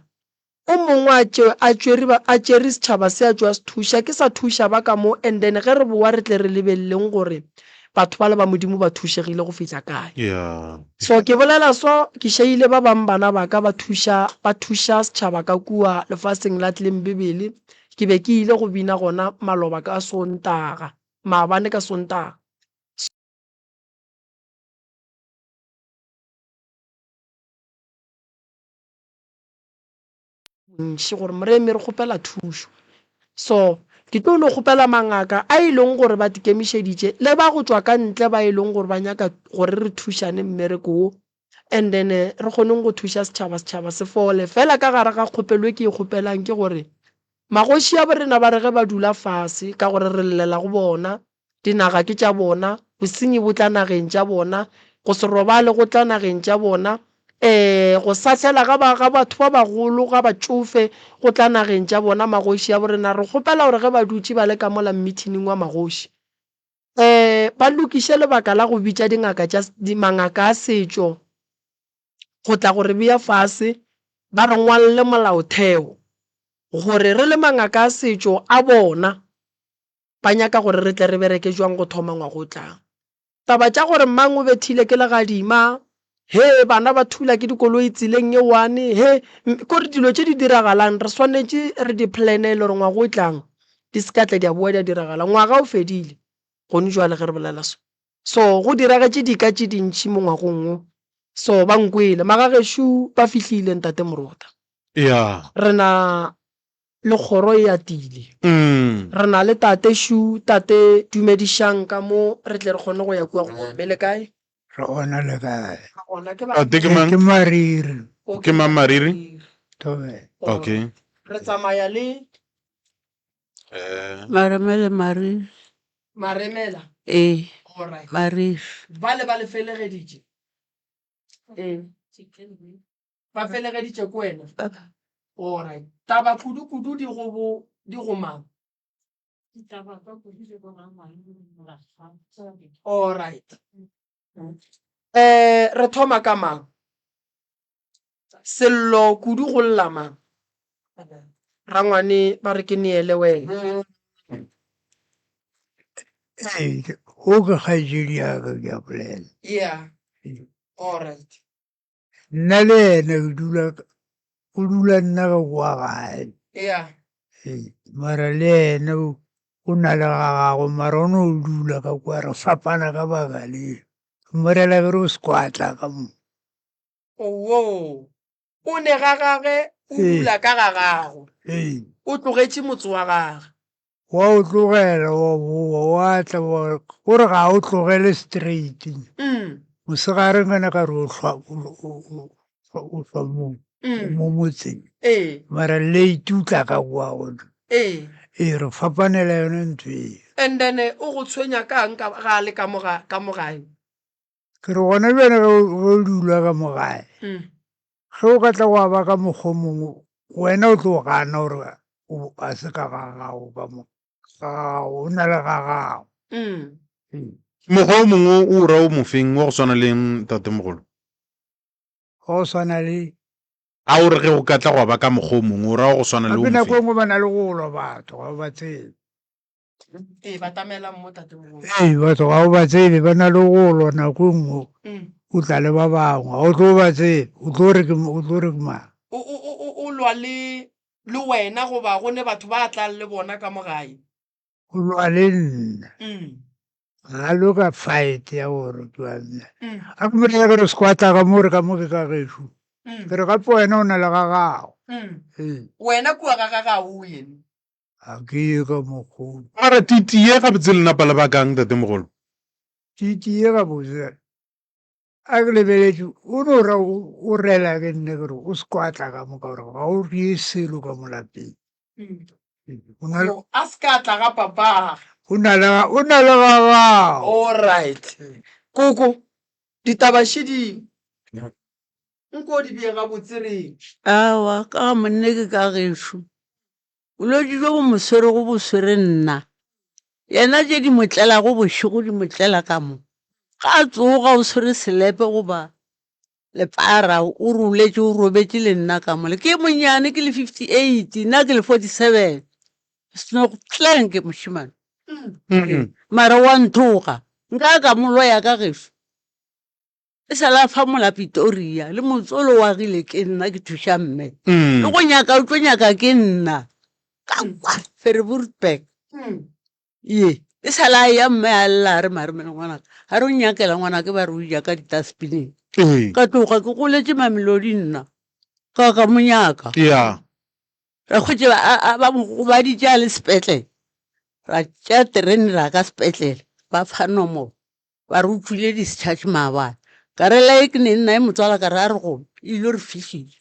o mongwe a tšere setšhaba se a tšwa se thuša ke sa thuša ba ka mo and then ge re boa re tle re lebeleleng gore batho ba le ba modimo ba thušegile go fetša kae so ke bolela so ke šeile ba bang bana ba ka ba thuša setšhaba ka kua lefaseng la tleng bebele ke be ke ile go bina gona maloba ka Sontaga maabane ka Sontaga ntši gore moremi re kgopela thušo so ke tlo no kgopela mangaka a e leng gore ba tikemišeditše le ba go tšwa ka ntle ba e leng gore ba nyaka gore re thušane mmereko wo and then re kgoneng go thuša setšhaba se fole fela ka gare ga kgopelo ke e kgopelang ke gore magoši a borena ba re ge ba dula fase ka gore re llela go bona dinaga ke tša bona bosenyi bo tla nageng tša bona go se robale go tla nageng tša bona go sahlela ga batho ba bagolo ga batšofe go tla nageng tša bona magoši a borena re kgopela gore ge ba dutše ba le ka mola meeting wa magoši ba lokiše lebaka la go bitša mangaka a setšo go tla gore bea fase ba re ngwalle molaotheo gore re le mangaka a setšo a bona ba nyaka gore re tle re bereke jwang go thoma ngwago tlang. Taba tša gore mang o bethile ke legadima, he bana ba thula ke dikoloi tseleng e one, he kore dilo tše di diragalang re swanetše re di-planele gore ngwago o tlang di sekatle di a boa di a diragala. Ngwaga o fedile gone jwale ge re bolela so go diragetše dika tše dintšhi mo ngwagong o, so ba nkwele magagešo ba fihlile ntate Moruta. ya Re na le kgoro e atile, re na le tate Shu, tate Dumedišang ka mo re tle re kgone go ya kua go be le kae Re gona le kae? ate ke mang Ke Mariri. ke mang Mariri? Tobe. Okay. re tsamaya le Maremele Mariri. Maremela. Alright. Mariri. Ba le felegeditše ba felegeditše ko wena. Alright. Taba kudu di go mang? Alright. Re thoma ka mang? Sello kudu go lla mang? Rangwane ba re ke neele wena. O ke kgaetšedi ya ka ke a bolela. Yeah. Alright. Nna le ene o dula nna ka kwa gae. Yeah. Mara le ene o na le ga gago, mara o ne o dula ka kwa, re fapana ka baka le morela ke re o sekwatla ka mo. Owo. O ne ga gage o dula ka ga gago. O tlogetše motse wa gage. Wa o tlogela wa boa wa tla o re ga o tlogele straight. Mosegareng kana ka re o hlwa mo motseng. Mara late o tla ka kwa gona. Re fapanela yone ntho e. And then o go tshwenya kang ga le ka mo gae? Ke re gona bjana ge o dula ka mo gae. Ge o ka tla wa ba ka mokgwa mongwe, wena o tlo gana gore a se ka ga gago ka mo. O na le ga gago. Mokgwa o mongwe o ra o mofeng wa go swana le ntatemogolo? Go swana le a o re ge o ka tla go ba ka mokgwa o mongwe o ra go swana le o gape nako mofeng? engwe ba na le go lwa batho ga o ba tsebe. Ba tamela mo tatemogolo. Batho ga o ba tsebe ba na le go lwa nako engwe o tla le ba bangwe ga o tlo ba tsebe o tlo re ke mang. O lwa le wena goba gone batho ba tlang le bona ka mo gae? O lwa le nna ga lo ka fight ya gore ke wa nna a ke morela ke re sekwata ka mo re ka mo ke ka gešo ke re gape wena o na le ga gago. Wena kua ga gaga o yena a ke ye ka mokgolo Mara titie ga botse le napa le bakang ntatemogolo? titie ga bose a ke lebeletše o no ra o rela ke nne kere o sekwatla ka moka gore ga o rie selo ka mo lapeng. a se ka tla ga papa. O na le ga gago. Alright. Koko ditabašidi nko di bega botsireng. Awa ka ga monne ke ka gešo bolwetši jo bo moswere go boswere nna yena tše di motlela go bošego di motlela ka mo ga a tsoga o swere selepe goba lepara o roletše o robetše le nna ka mole ke monyane ke le 58 nna ke le 47 senotleng ke mošimane mara wa nthoga nka ka moloya ka gešo e sa la fa mola Pretoria le motsolo wa gile ke nna ke thuša mme le go nyaka o tlo nyaka ke nna ka kwa Verwoerdberg ye e sa la ya mme a lla re maremele ngwanaka ga re o nyakela ngwanake ba re o ja ka ditaspineng ka tloga ke goletše Mamelodi nna ka monyaka ya ra khwetse ba mo ba di tša le sepetlele ra tša terene ra ka sepetlele ba fa nomoro ba re utlwile discharge maabane ka re like ne nna e motswala ka re a re go ile re fihlile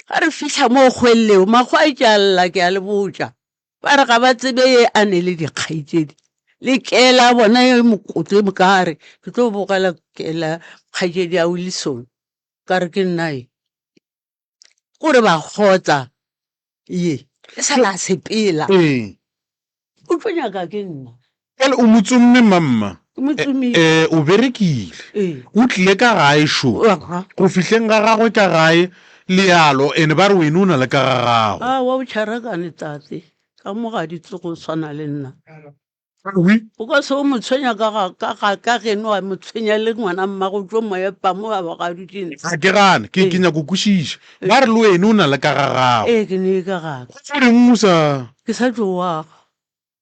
ga re fihla mo kgwelleo makgwa a tšalla ke a le botša ba re ga ba tsebe ye a ne le dikgaitsedi le kela bona ye mokotlo e mokare ke tlo bogela kela kgaitsedi a Wilson ka re ke nna e gore ba kgotsa ye e sa la sepela o tlo nyaka ke nna Kale o motsomme mamma ke mo tsomile o berekile ee o tlile ka gae sho Aha. go fihleng ga gagwe ka gae lealo ene ba re wena o na le ka ga gago wa botšharakane tate ka mo ga ditse go tshwana le nna Oui. o ka se o mo tshwenya ka geno wa mo tshwenya le ngwana mmago tso moepa mo ba ga dutšene ga ke gane ke nyako kwešiša ba re le wena o na le ka ga gago ee ke ne ka gaka go reng o sa ke sa tsoaga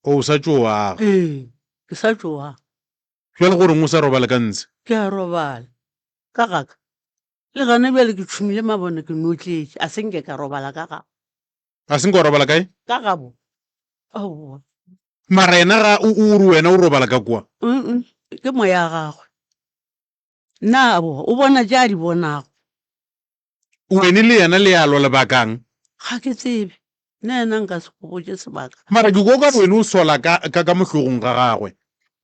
o sa tšoaga ee ke sa tsoaga jale goreng o sa robale ka ntse ke a robala ka gaka le gane bjale ke tšhumile mabone ke notletše a senke ka robala ka gago a seng ka robala kae ka gabo aowa mara ena ga o re wena o robala ka kwa ke moya ya gagwe nna bo o bona ja di bonago wene le yena lealo lebakang ga ke tsebe nna ena nka se go botse sebaka mara ke ko ka wena o sola ka mohlogong ga gagwe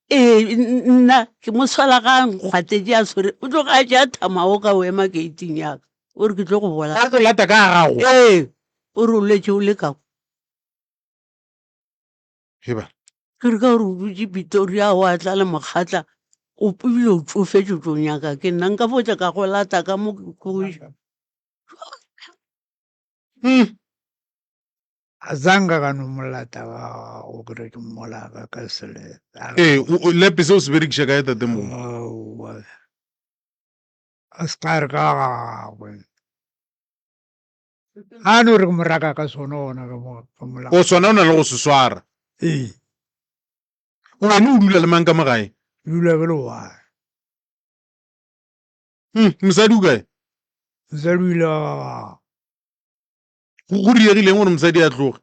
ee nna ke mo swala ga nkgwatetse a tshwere o tlo ga ja thamao ka o ema gating yaka o re ke tlo go bola a tlo lata ka ga gago ee o re o letse o le kako heba ke re ka gore o dutse pitoria o a tla le mokgatla o ebile o tsofetse tlo nyaka ke nna nka botsa ka go lata ka mo azange kanomolata o kry ke mmolaka ka sele lepe se o se berekiša kae tate mo a se ka re ka gagwe a no re ke moraka ka sona ona ka molao o sona o na le go se swara ee wena o dula le mang ka mogae dula ke le one mosadi o kae nsadile wa go riegileng gore mosadi a tloge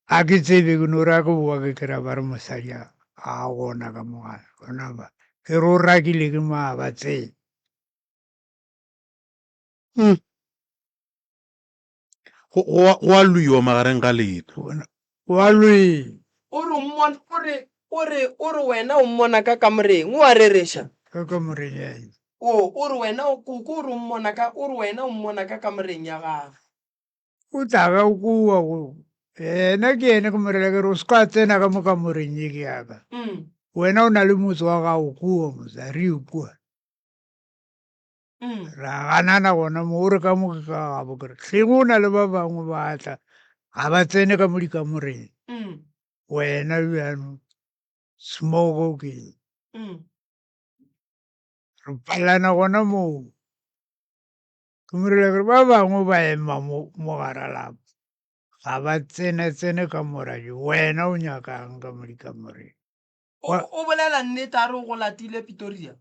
a ke tsebe ke no ra ke boa ke kry-a ba re mosadi a gona ka mogala gona ba ke re o rakile ke maaba tsee go a loiwa magareng ga lena wa lwe o re wena o mmona ka kamoreng o a rereša ka kamoreng o re wena o re wena o mmona ka kamoreng ya gago o tlaga o kua go ena ke ene ke morela ke re o se ka tsena ka mo kamoreng ye ke yaka wena o na le motse wa gago kua mosa re kua ra ganana gona mo o re ka moke ka gabo kere tlheng o na le ba bangwe ba tla ga ba tsene ka mo dikamoreng wena bjano smoko ke re palana gona moo ke morela kere ba bangwe ba ema mo garalapa ga ba tsene ka moraje wena o nyakang ka mo dikamoreng o bolela nnete a re go latile pitoria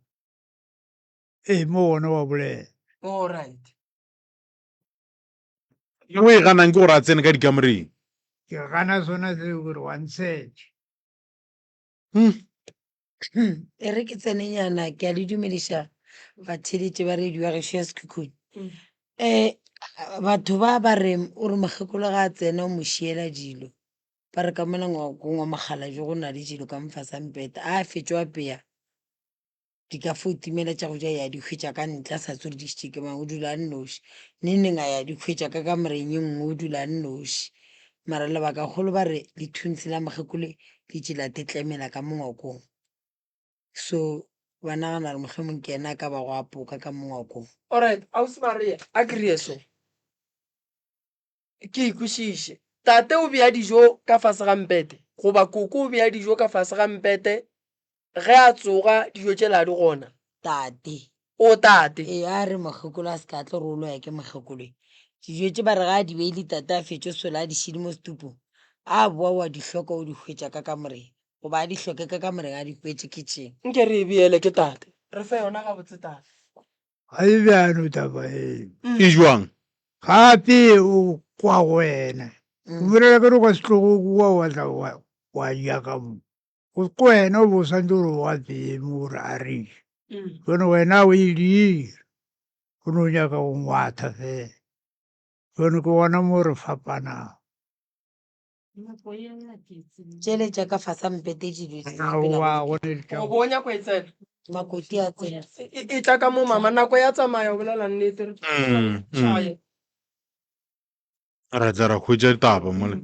ee mo gona wa bolela allright o e ganang ke gore a tsene ka dikamoreng ke gana sona seo kore wa ntshetse e re ke tsenenyana ke a le dumediša batheletše ba radio ya gešo ya sekhukhune batho ba re o re mokgekolo ga a tsena o mo šiela dilo ba re ka mona ngwakong wa mogalajo go na le dilo ka mofasampeta a fetšo apeya di ka fo timela tša go ja ya dikhwetša ka ntle a sa tsore dišitše ke mang o dula a nnoši neng a ya dikhwetša ka kamoreng ye nngwe o dula a nnoši mara lebaka kgolo ba re le thuntsi la mokgekole le tše la tetlemela ka mongwakong so ba nagana re mohlomong ke ena ka ba go apoka ka mongwakong allright ausi maria a kry-e so ke ikwešiše tate o beya dijo ka fase ga mpete goba koko o beya dijo ka fase ga mpete ge a tsoga dijo tše la di gona tate o tate e a re mokgekolo a se ka tlo rolo ya ke mokgekolo dijo tše ba re ga a di beile tate a fetšo sola a di šile mo setupong a boa wa di hloka o di hwetša ka kamoreng goba a di hloke ka kamoreng a di hwetše kitchen nke re e beele ke tate re fe yona ga botse tate ga e bjano taba eo e jwang gape o kwa go wena ke morela ke re kwa setlogo kua wa tla wa jaka mo ko wena o bo santse gore wa pemo gore a reš kone wena o e dira o ne o nyaka go ngwatha fela kone ke bona mo re fapanang tšeletša ka fasampete dilo o bonya ko e tsena makoti a tsena e tla ka mo mama nako ya tsamaya o bolela nnete ra tla ra hwetša taba mole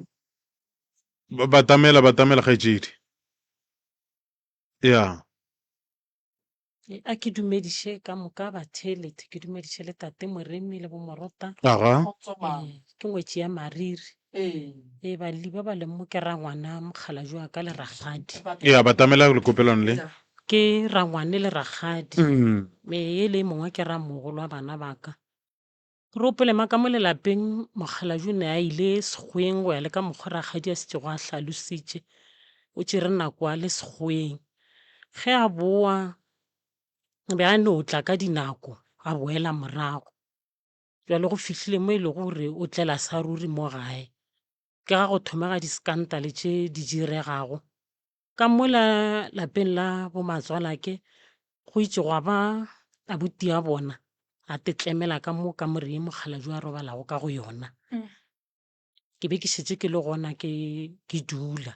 batamela kgaetšedi ya A ke dumediše ka moka bathelethe, ke dumediše le tate Moremi le bomorota. aga Ke ngwetši ya mariri. Balli ba ba lemo ke rangwana mokgalajwe wa ka le ragadi. ya batamela lekopelano le Ke rangwane le ragadi. Ye le mongwe ke ramogolo wa bana baka. Re opele maka mo lelapeng mokgalajwe ne a ile sekgweng go ya le ka mokgwa ragadi a setse go a hlalositše. O tšere nako a le sekgweng. Ge a boa be a no tla ka dinako a boela morago. Jwale go fihlile mo e le gore o tlela sa ruri mo gae. Ke ga go thomega diskantale tše di diregago. Ka mola lapeng la bo matswalake go itse go ba abuti a bona a tetlemela ka mo ka more mokgalajwe a robalago ka go yona. Ke be ke šetše ke le gona ke dula.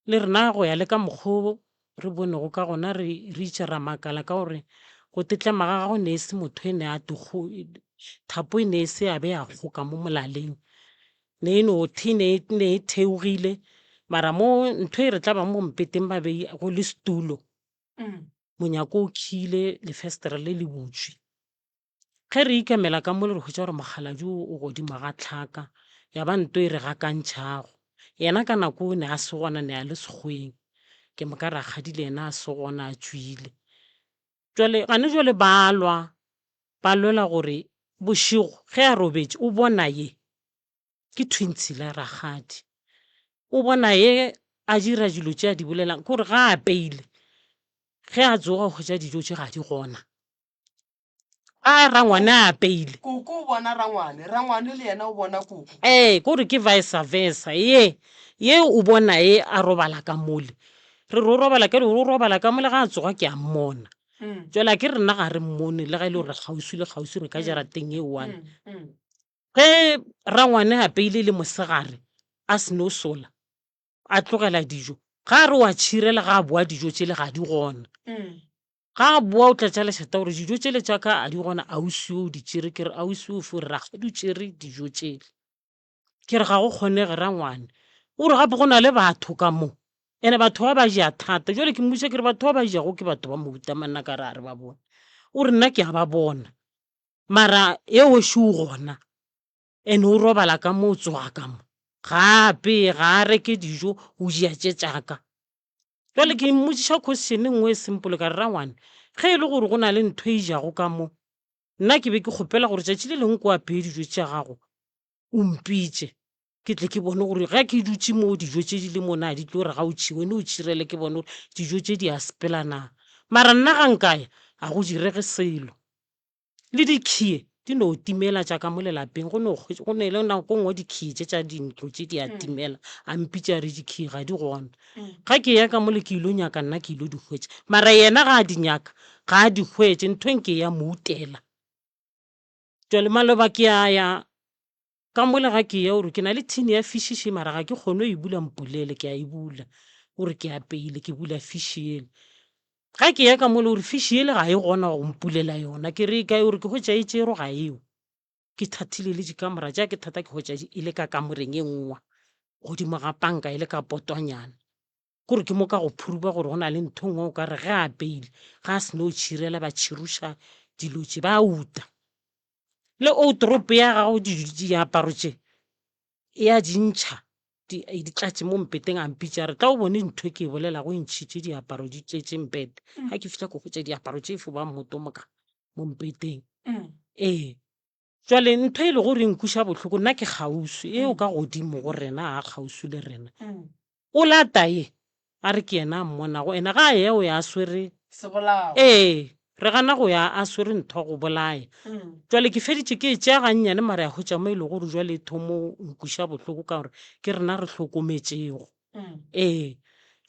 Le rena go ya le ka mokgwa re bonego ka gona re itše ra makala ka gore go tetlema ga gago ne se motho ene a thapo e ne se a be a kgoka mo molaleng. Ne e theogile mara mo ntho e re tla ba mo mpeteng ba be go le setulo. Monyako o khile le festere le le butswi. Ge re ikemela ka mo le re hwetša gore mokgalajwe o godimo ga tlhaka ya ba nto e re gakantšhago. Yena ka nako o ne a se gona ne a le sekgweng. Ke moka ragadi le yena a se gona a tswile. Jwale gane jwale ba lwela gore bošego ge a robetše o bona ye ke twinsi la ragadi. O bona ye a dira dilo tše a di bolelang gore ga a peile ge a tsoga go ja dijo tše ga di gona. A rangwane a peile koko o bona rangwane le yena o bona koko. Kore ke vice versa. Ye o bona ye a robala ka mole. Re ro robala ke o robala ka mole ga a tsoga ke a mmona. Jwale ke rena ga re mmone le ga ile gore kgauswi le kgauswi re ka jarateng e one. Ge rangwane a peile le mosegare a seno sola a tlogela dijo ga re wa tšhirela ga a boa dijo tšele ga di gona. Ga a boa o tlatša lešata gore dijo tšele tša ka a di gona ausi o di tšere ke re ausi o fe re ragadi o tšere dijo tšele. Ke re ga go kgonege rangwane o re gape go na le batho ka mo ene batho ba ba ja thata. Jwale ke mmuša ke re batho ba ba jago ke batho ba mohuta manna ka re a re ba bona. O re nna ke a ba bona mara ye o še o gona ene o robala ka mo o tsoga ka mo gape ga a reke dijo o dia tše tšaka. Jwale ke mmušiša question nngwe e simple ka re rangwane ge e le gore go na le ntho e jago ka mo nna ke be ke kgopela gore tšatši le leng ko apeye dijo tša gago o mpitše ke tle ke bone gore ga ke dutše mo dijo tše di le mona di tlo re ga o tšhiwe ne o tšhirele ke bone gore dijo tše di a sepela na. Mara nna ga nkaya a go direge selo le dikhie di no timela tša ka mo lelapeng go ne le nako ngwe dikhie tše tša dintlo tše di a timela a mpitša re dikhie ga di gona. Ga ke ya ka mo le ke ilo nyaka nna ke ilo di hwetša mara yena ga a di nyaka ga a di hwetše ntho nke ya moutela. Jwale maloba ke ya ka mole ga ke ya gore ke na le thini ya fishiši mara ga ke kgone e bula mpolele ke a e bula gore ke apeile ke bula fishi ele. Ga ke ya ka mole gore fishi ele ga e gona go mpulela yona ke re kae gore ke hwetša e tšero ga eo. Ke thathile le dikamora ja ke thata ke hwetša e le ka kamoreng e nngwe godimo ga panka e le ka potwanyana gore ke mo ka go phuruba gore go na le ntho ngwe o ka re ge a apeile ga a se no tšhirela ba tšhiruša dilo tše ba uta le outrope ya gago diaparo tše e a dintšha di tlatše mo mpeteng a mpitša re tla o bone ntho ke e bolela go ntšhitše diaparo di tletše mpete ga ke fitlha ko hwetša diaparo tše fo ba moto moka mo mpeteng. Jwale ntho e le gore nkuša bohloko nna ke kgauswi e o ka godimo go rena a kgauswi le rena o lata ye a re ke yena a mmonago ena ga ye o ya swere re gana go ya a swere ntho go bolaya. Jwale ke feditše ke tšea gannyane mara ya hwetša mo e le gore jwale thomo nkuša bohloko ka gore ke rena re hlokometšego.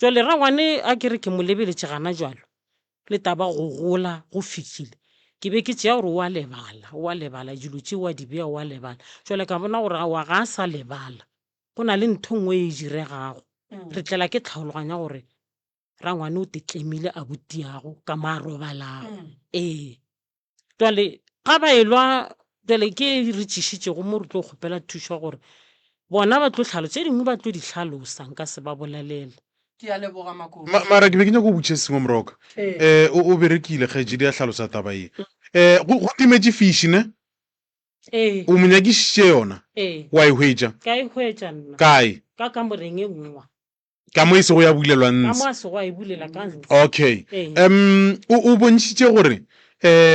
Jwale rangwane a ke re ke mo lebeletše gana jwalo le taba go gola go fihlile ke be ke tšea gore o a lebala dilo tše wa di bea o a lebala. Jwale ka bona gore wa ga a sa lebala go na le ntho ngwe e diregago re tlela ke tlhaologanya gore rangwane o tetlemile abutiago ka ma robalago. Jwale ga ba elwa jwale ke re tšišitšego mo re tlo kgopela thušwa gore bona ba tlo tlhalo tše dingwe ba tlo di tlhalosa nka se ba bolelele ke a leboga Makoko. mara ke be ke nyako o botše sengwe moroka o berekile kgetse di a tlhalosa taba e go timetse fish ne o mo nyakišitše yona wa e hwetša ka e hwetša nna kae ka moreng e nngwa ka mo e sego ya bulelwa ka mo ntse a sego a e bulela ka ntse okay o bontšhitše gore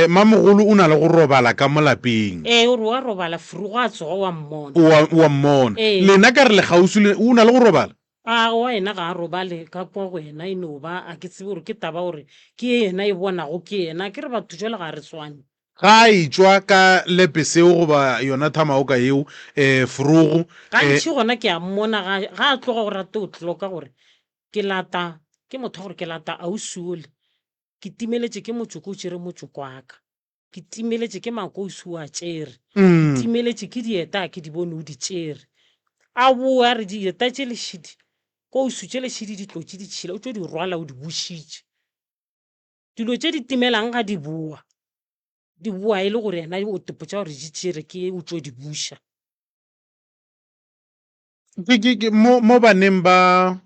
mamogolo o na le go robala ka mo lapeng o re wa robala furu go a tsoga wa mmona wa mmona lena ka re le gausi o na le go robala a wa ena ga a robale ka kwa go ena e no ba a ke tsebe gore ke taba gore ke ena e bonago ke ena ke re batho jale ga re tswane ga e tswa ka lepeseo goba yona thamaoka eo furugu gantši gona ke a mmona ga a tloga go rate o tloka gore ke lata ke motho gore ke lata ausiole ke timeletše ke motsoko o tšere motsoko waka ke timeletše ke makousi wa tšere ke timeletše ke dieta ke di bone o di tšere a boa re dieta tše lešidi kousu tše lešidi di tlotše di tšhila o tšo di rwala o di bušitše dilo tše di timelang ga di boa e le gore ena o tepotša gore di tšere ke o tšo di buša mo baneng ba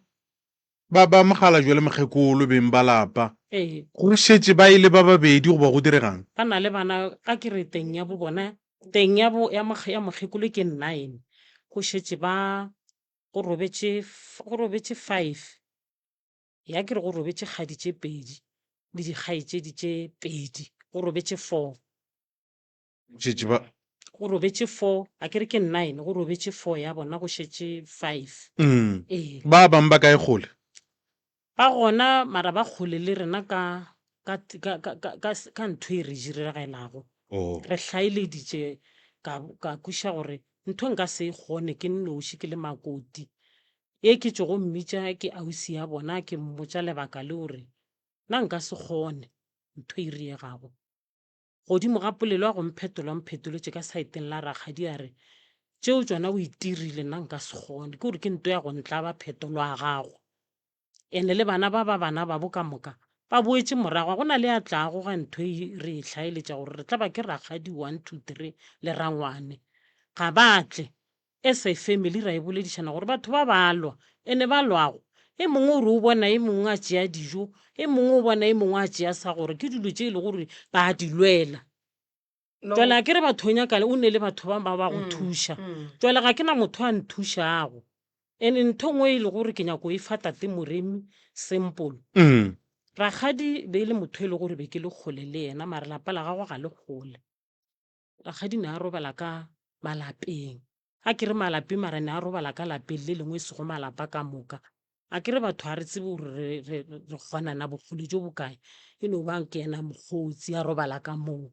mogala jwa le mokgekolo beng ba lapa go šetše ba ile ba babedi goba go diregang ba na le bana ka kere teng ya bo bona teng ya mokgekolo ke 9 go šetše ba go robetše 5 ya kere go robetše kgadi tše pedi le dikgaetšedi tše pedi go robetše 4 šetše ba go robetše 4 a kere ke 9 go robetše 4 ya bona go šetše 5 ba bang ba kae kgole ba gona mara ba kgole le rena ka ntho e re diregelago re tlhaeleditše ka kweša gore ntho nka se e kgone ke nnoši ke le makoti e ke tšo go mmitša ke ausi ya bona ke mmotša lebaka le gore nna nka se kgone ntho e riegago godimo ga polelo a go mphetolotše ka saeteng la rakgadi a re tšeo tsona o itirile nna nka se kgone ke gore ke nto ya go ntla ba phetolo a gago ene le bana ba bo ka moka ba boetše morago go na le a tlago ga ntho e re e tlhaeletša gore re tla ba ke rakgadi 1 2 3 le rangwane ga batle sa family ra e boledišana gore batho ba balwa ene ba lwago e mongwe ore o bona e mongwe a tšea dijo e mongwe o bona e mongwe a tšea sa gore ke dilo tše e le gore ba di lwela jwale a ke re batho nyakale o ne le batho ba go thuša jwale ga ke na motho a nthušago ene ntho ngwe e le gore ke nyako e fa tate Moremi simple rakgadi be e le motho e le gore be ke le kgole le yena mare lapa la gago ga le kgole rakgadi ne a robala ka malapeng a ke re malapeng mara ne a robala ka lapeng le lengwe se go malapa ka moka a ke re batho a re tsebe gore re kgonana bogole jo bokae e no ba ke ena mokgotsi a robala ka moo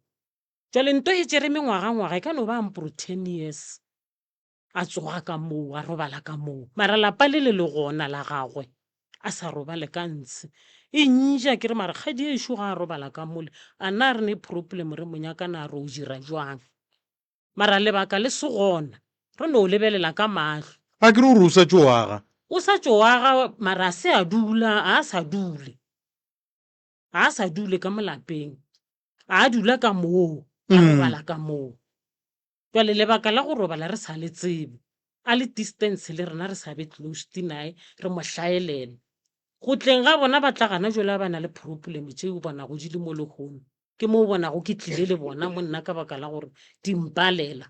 jwale nto e tšere mengwaga e ka no ba mpro 10 years a tsoga ka moo a robala ka moo mara lapa le gona la gagwe a sa robale ka ntse e ntša ke re mara kgadi e šo ga a robala ka mole a nna re ne problem re monyakana re o dira jwang mara lebaka le se gona re no lebelela ka mahlo a ke re o sa tšoaga o sa tšoaga mara a se a dula a sa dule ka molapeng a dula ka moo a robala ka moo jwale lebaka la go robala re sa le tsebe a le distance le rena re sa be close nae re mo hlaelela go tleng ga bona ba tla gana jwale ba na le problem tšeo bona go di le mo legono ke mo bona go ke tlile le bona mo nna ka baka la gore di mpalela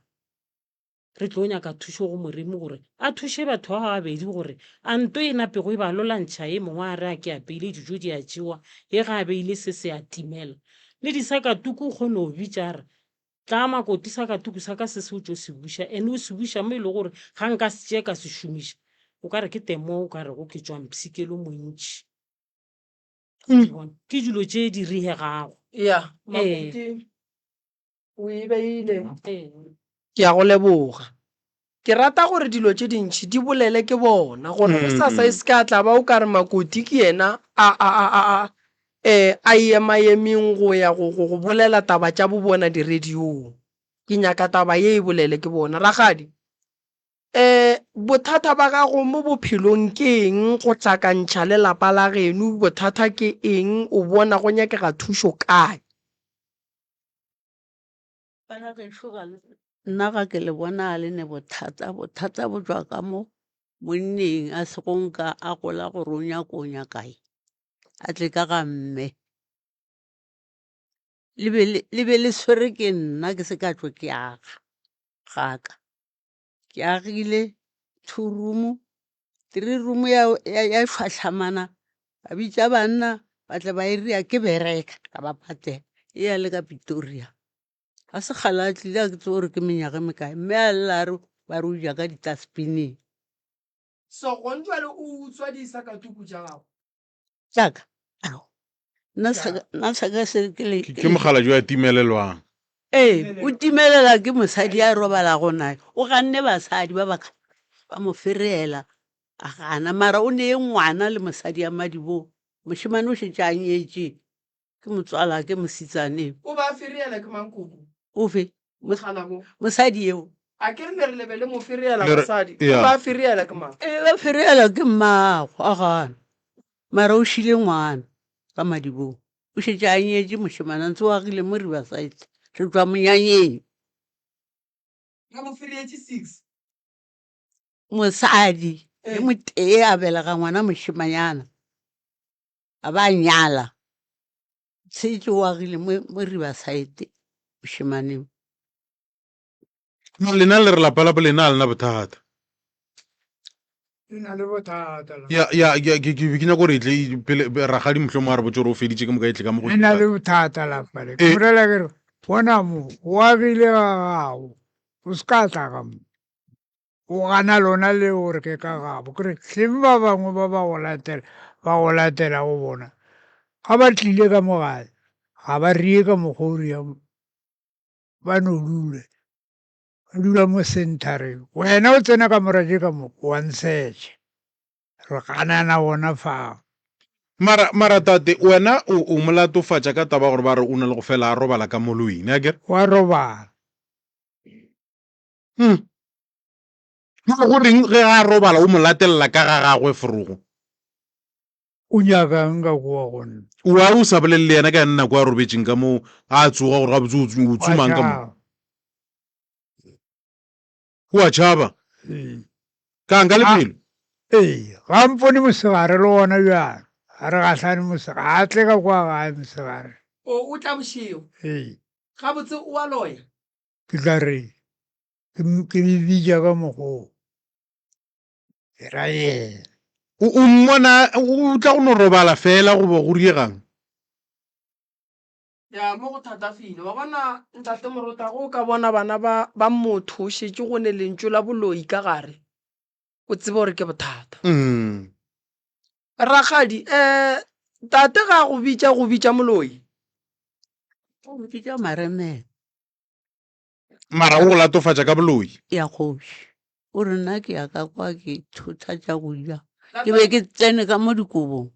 re tlo nyaka thušo go Moremi gore a thuše batho ba babedi gore a nto e napego e ba lolantšha e mongwe a re a ke apeile dijo di a tšewa e ga a beile se a timela le disakatuku o kgone o bitša re tla makoti sakatuku sa ka se o tšo se buša ene o se buša mo e le gore ga nka se tšea ka se šomiša o ka re ke temo o ka re go ke tswa mpshikelo montši ke dilo tše di riegago ya makoti o e beile ke a go leboga ke rata gore dilo tše dintšhi di bolele ke bona gore re sa e se ka tla ba o ka re makoti ke yena a emaemeng go ya go bolela taba tša bo bona di-radiong ke nyaka taba ye e bolele ke bona rakgadi bothata ba gago mo bophelong ke eng go tlakantšha le lapa la geno bothata ke eng o bona go nyakega thušo kae nna ga ke le bona le ne bothata bo tswa ka mo monneng a se go nka a gola gore o nyako o nyakae a tle ka ga mme le be le swere ke nna ke se ka tlo ke aga gaka ke agile 2 room 3 room ya tlhwatlhamana ba bitsa banna ba tle ba iria ke bereka ka ba patela e ya le ka Pretoria a se kgale a tlile a ke tse gore ke menyaka mekae mme a lla re ba re o ja ka ditaspineng so go ntšwa le o utswa disakatuku ja gago jaaka ao nna saka se ke mogala jo ya timelelwang o timelela ke mosadi a robala go nae o ganne basadi ba baka ba mo ferela a gana mara o ne ngwana le mosadi ya madibo moshimane o šetse a nyetše ke motswala ke mositsaneng o ba feriela ke mankoko ofe mogala mo mosadi eo a ke re le re lebe le mo feriela Le re- basadi yeah. o ba feriela ke mang ba ferela ke mmago a gana mara o šile ngwana ka madibong o šetse a nyetše mošimane ntse o agile mo riverside re tswa monyanyeng ga mo ferietse 6 mosadi le motee a belega ngwana mošimanyana a ba nyala tshetse o agile mo riverside mošimaneng lena le re lapa la bolena a lena bothata e na le bothata la. ke nyako gore etle ragadi motlho mo a re botse gore o feditse ke moka e tle ka mo go e na le supa. bothata la pale ke morela ke re bona mo o agile ga gago o se ka tla ka mo o gana lona le gore ke ka gabo kere tlheng ba bangwe ba go latela go bona ga ba tlile ka mo gae ga ba rie ka mogoria ba no dula mo centereng wena o tsena ka moraje ka mo wa nsetše re ganana bona fao mara tate wena o molatofatša ka taba gore ba re o na le go fela a robala ka moloine a kere wa robala goreng ge a robala o mo latelela ka ga gagwe forogo o nyakang ka kua gonna wa o sa bolelele yena ka nna kwa robetseng ka moo a tsoga gore ga botse o tsomang ka moo o a tšhaba kang ka lephelo ee ga mpone mosegare le gona bjalo ga re gahlane mosegare a tle ka kwa gae mosegare o tla bošego ee ga botse o a loya ke tla re ke bebija ka mogoo ke ra yena o mmona o tla go no robala fela goba go riegang ya mo go thatafile wa bona ntate morota go ka bona bana ba motho o šetse go ne lentso la boloi ka gare o tsebe gore ke bothata ragadi tate ga go bitša moloi o bitša maremela mara o go latofatša ka boloi ya kgoši o re nna ke ya ka kwa ke thotha tša go ja ke be ke tsene ka mo dikobong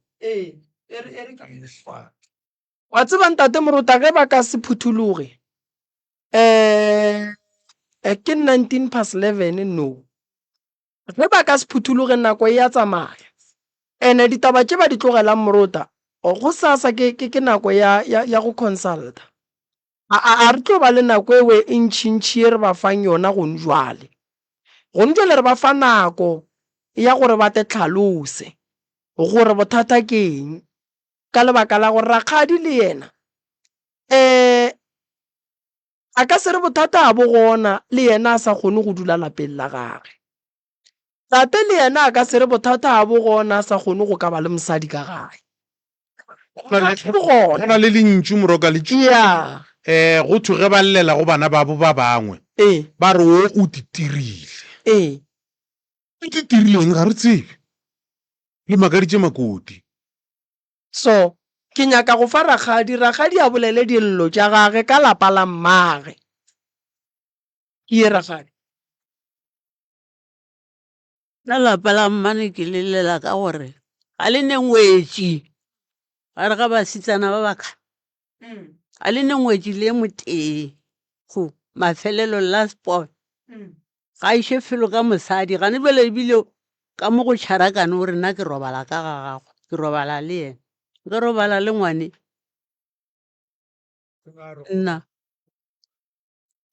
wa tseba ntate morota ge ba ka se phuthologe ke 19:11 no ge ba ka se phuthologe nako e ya tsamaya ene ditaba tše ba di tlogelang morota go sasa ke nako ya go consulta a re tlo ba le nako ewe e ntšhintšhi e re ba fang yona gone jwale re ba fa nako ya gore ba te tlhalose gore bothata ke eng ka lebaka la gore rakgadi le yena a ka se re bothata a bo gona le yena a sa kgone go dula lapeng la gage tate le yena a ka se re bothata a bo gona a sa kgone go ka ba le mosadi ka gae go na le lentšu moroka le ya go thoge ba llela go bana ba bo ba bangwe ba re o o ditirile o ditirileng ga re tsebe le makaditše makoti so ke nyaka go fa ragadi a bolele dillo tša gage ka lapa la mmage ke ye ragadi la lapa la mmane ke lelela ka gore ga le ne ngwetši gare ga basitsana ba baka ga le ne ngwetši le motee go mafelelo la sport ga iše felo ka mosadi gane bele ebile ka mo go tšharakane gore nna ke robala ka ga gago ke robala le yena nka robala le ngwane nna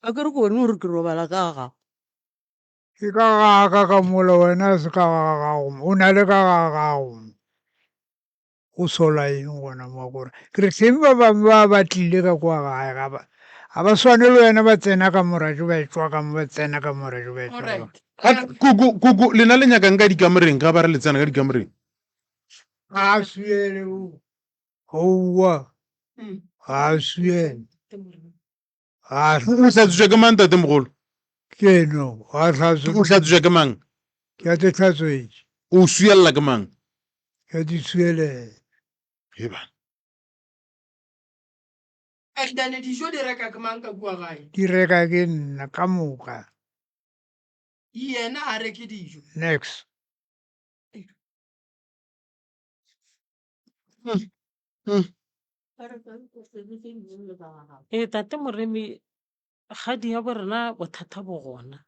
a ke re ke bone gore ke robala ka ga gago ke ka ka mola wena se ka gago o na le ka gago o sola eng gona mo gore ke re hleng ba bangwe ba tlile ka kwa gae ga ba swane le wena ba tsena ka morajo ba etswa ka mo ba tsena ka morajo ba etswa Alright. kuku lena le nyakang ka dikamoreng ga ba re le tsena ka dikamoreng ga suele ouwa ga suele ga o hlatswetswa ke mang tate mogolo ke no ga o tlhatso hlatswetswa ke mang ke a te tlhatswetše o suelela ke mang ke a di suelela And then dijo di reka ke mang ka kua gae? di reka ke nna ka moka Yena a reke dijo. next Tate Moremi kgadi ya borena bothata bo gona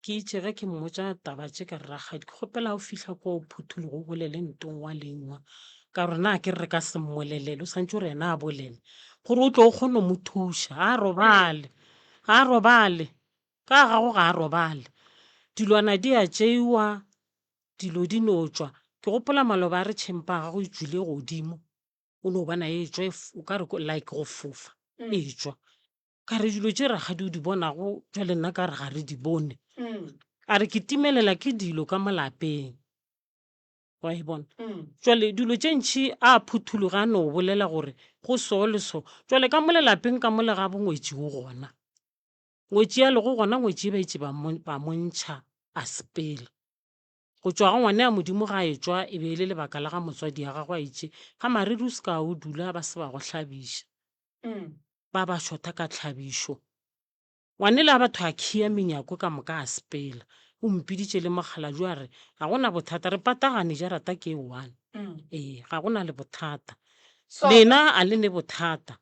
ke itse ge ke mmotsa taba tše ka rrakgadi ke kgopela o fitlha ko phuthule go bolele ntong wa lengwa ka gore na ke re ka se mmolelele o santse gore ena a bolele gore o tlo o kgone mo thuša ga a robale ka gago ga a robale dilwana di a tšeiwa dilo di no tswa ke gopola maloba a re tšhempa a gago e tswile godimo o no bona e tswa o ka re like go fofa e tswa ka re dilo tše ragadi o di bonago jale nna ka re ga re di bone a re ke timelela ke dilo ka molapeng wa e bona jale dilo tše ntšhi a phuthulu ga a no bolela gore go so le so jale ka mo lelapeng ka mole ga bongwetši o gona ngwetši ya lego gona ngwetši ba itse ba montšha a sepela go tswa ga ngwane ya modimo ga e tswa e be e le lebaka la ga motswadi ya gagwe a itše ga mariri o se ka o dula ba se ba go hlabiša ba shota ka tlhabišo ngwane le a batho a khia menyako ka moka a sepela o mpiditše le mogala jo a re ga gona bothata re patagane jarata ke one ee ga gona le bothata lena a le ne bothata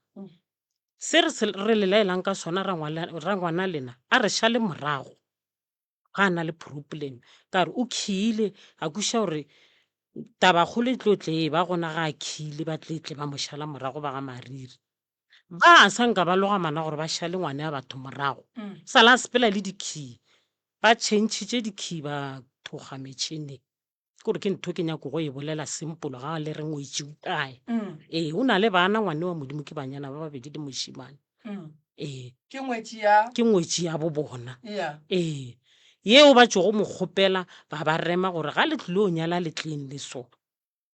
se re le laelang ka sona rangwana lena a re šale morago ga a na le problem ka re o khile a kuša gore tabakgolo e tlotle ba gona ga a khile ba tletle ba mošala morago ba ga mariri ba sa nka ba loga mana gore ba šale ngwane ya batho morago sala a sepela le dikhi ba tšhentšhitše dikhi ba thoga metšhineng kore ke ntho ke nyako go e bolela simple ga le re ngwetši o kae ee o na le bana ngwane wa modimo ke banyana ba babedi le mošimane ee Ke ngwetši ya bo bona Yeah. ee yeo ba tšo go mo kgopela ba rema gore ga le tlile o nyala letleng le so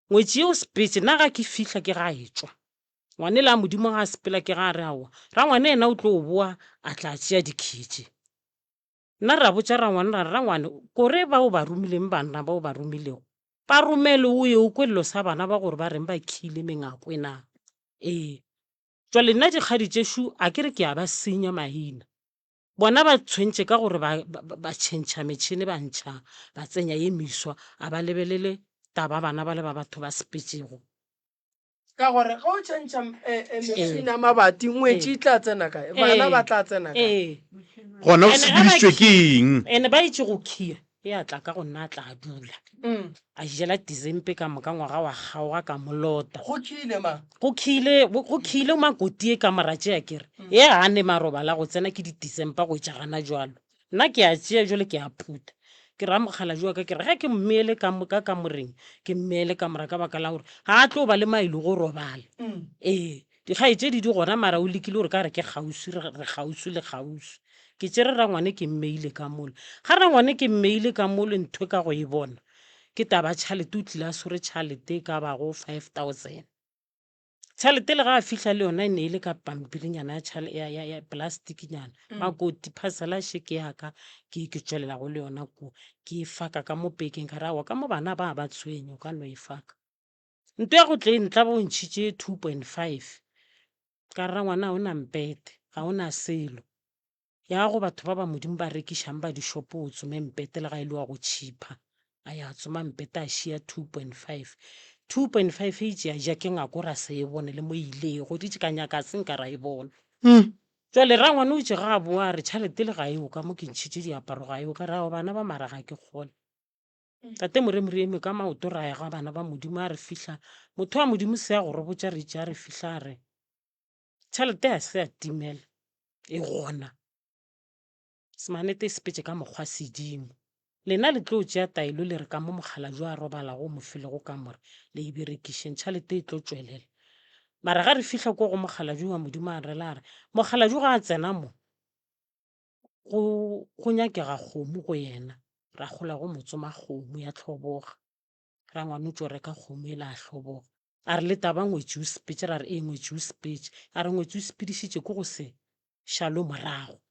ngwetši yeo sepetse nna ga ke fihla ke ga e tswa ngwane la modimo ga a sepela ke ga a re aowa rangwane ena o tlo o boa a tla tšea dikhitše nna ra botša rangwane ra re rangwane kore bao ba romileng bana bao ba romilego ba romele o ye o kwelelo sa bana ba gore ba reng ba khile mengako ena ee jwale nna dikgadi tšešo a ke re ke a ba senya maina bona ba tshwentše ka gore ba tšhentšha metšhini ba ntšha ba tsenya ye meswa a ba lebelele taba bana ba le ba batho ba sepetšego ka gore ga o tšhentšha metšhini a mabati ngwetši e tla tsena kae bana ba tla tsena kae ee gona o sepedisitswe ke eng ande ba itse go khia e a tla ka go nna a tla dula a jela dizempe ka moka ngwaga wa kgaoga ka molota go khile ma go khile makoti e ka moratše ya kere e gane maroba la go tsena ke di-december go etša gana jalo nna ke a tšea jale ke a phutha ke ra mogala jwa ka kere ge ke mmeele ka kamoreng ke mmeele ka mora ka baka la gore ga a tlo ba le maile go robala ee dikgae di gona mara o lekile gore ka re ke kgauswi re kgauswi le kgauswi ke tsere rangwane ke mmeile ka mole ga rangwane ke mmeile ka mole ntho ka go e bona ke taba tšhalete o tlile a sore tšhalete ka bago 5,000 tšhalete le ga a fihla le yona e ne e le ka pampirinyana ya plasticnyana makoti phasela sheke yaka ke tswelela go le yona ko ke e faka ka mo pekeng ka rawa ka mo bana ba tshwenyo ka no e faka ntho ya go tle e ntla bo ntšhitše 2.5 ka ra ngwana o na mpete ga o na selo ya go batho ba ba modimo ba rekišang ba dishopo o tsome mpete le ga e le wa go tšhipa a ya tsoma mpete a šia 2.5 2.5 e tšea ja ke ngako ra se e bone le mo ile go ditše ka nyaka se nka ra e bona jwale ra ngwane o tše ga a boa re tšhalete le ga eo ka mo ke ntšhitše diaparo ga eo ka rao bana ba mara ga ke kgole tate moremori eme ka maoto ra ya ga bana ba modimo a re fihla motho wa modimo se ya go re botša re tša re fihla a re tšhalete a se a timela e gona semanete sepetse ka mokgwa sedimo lena le tlo tšea taelo le re ka mo mogala jo a robalago mo filego ka more le e berekišeng tšhalete e tlo tswelela mara ga re fihla ko go mogala jo wa modimo a rela re mogala jo ga a tsena mo go nyakega kgomo go yena ra gola go motsoma kgomo ya tlhoboga ra ngwane o tšo reka kgomo e le a tlhoboga a re le taba ngwetse o sepetse ra re e ngwetse o sepetse a re ngwetse o sepedišitše ko go se šalo morago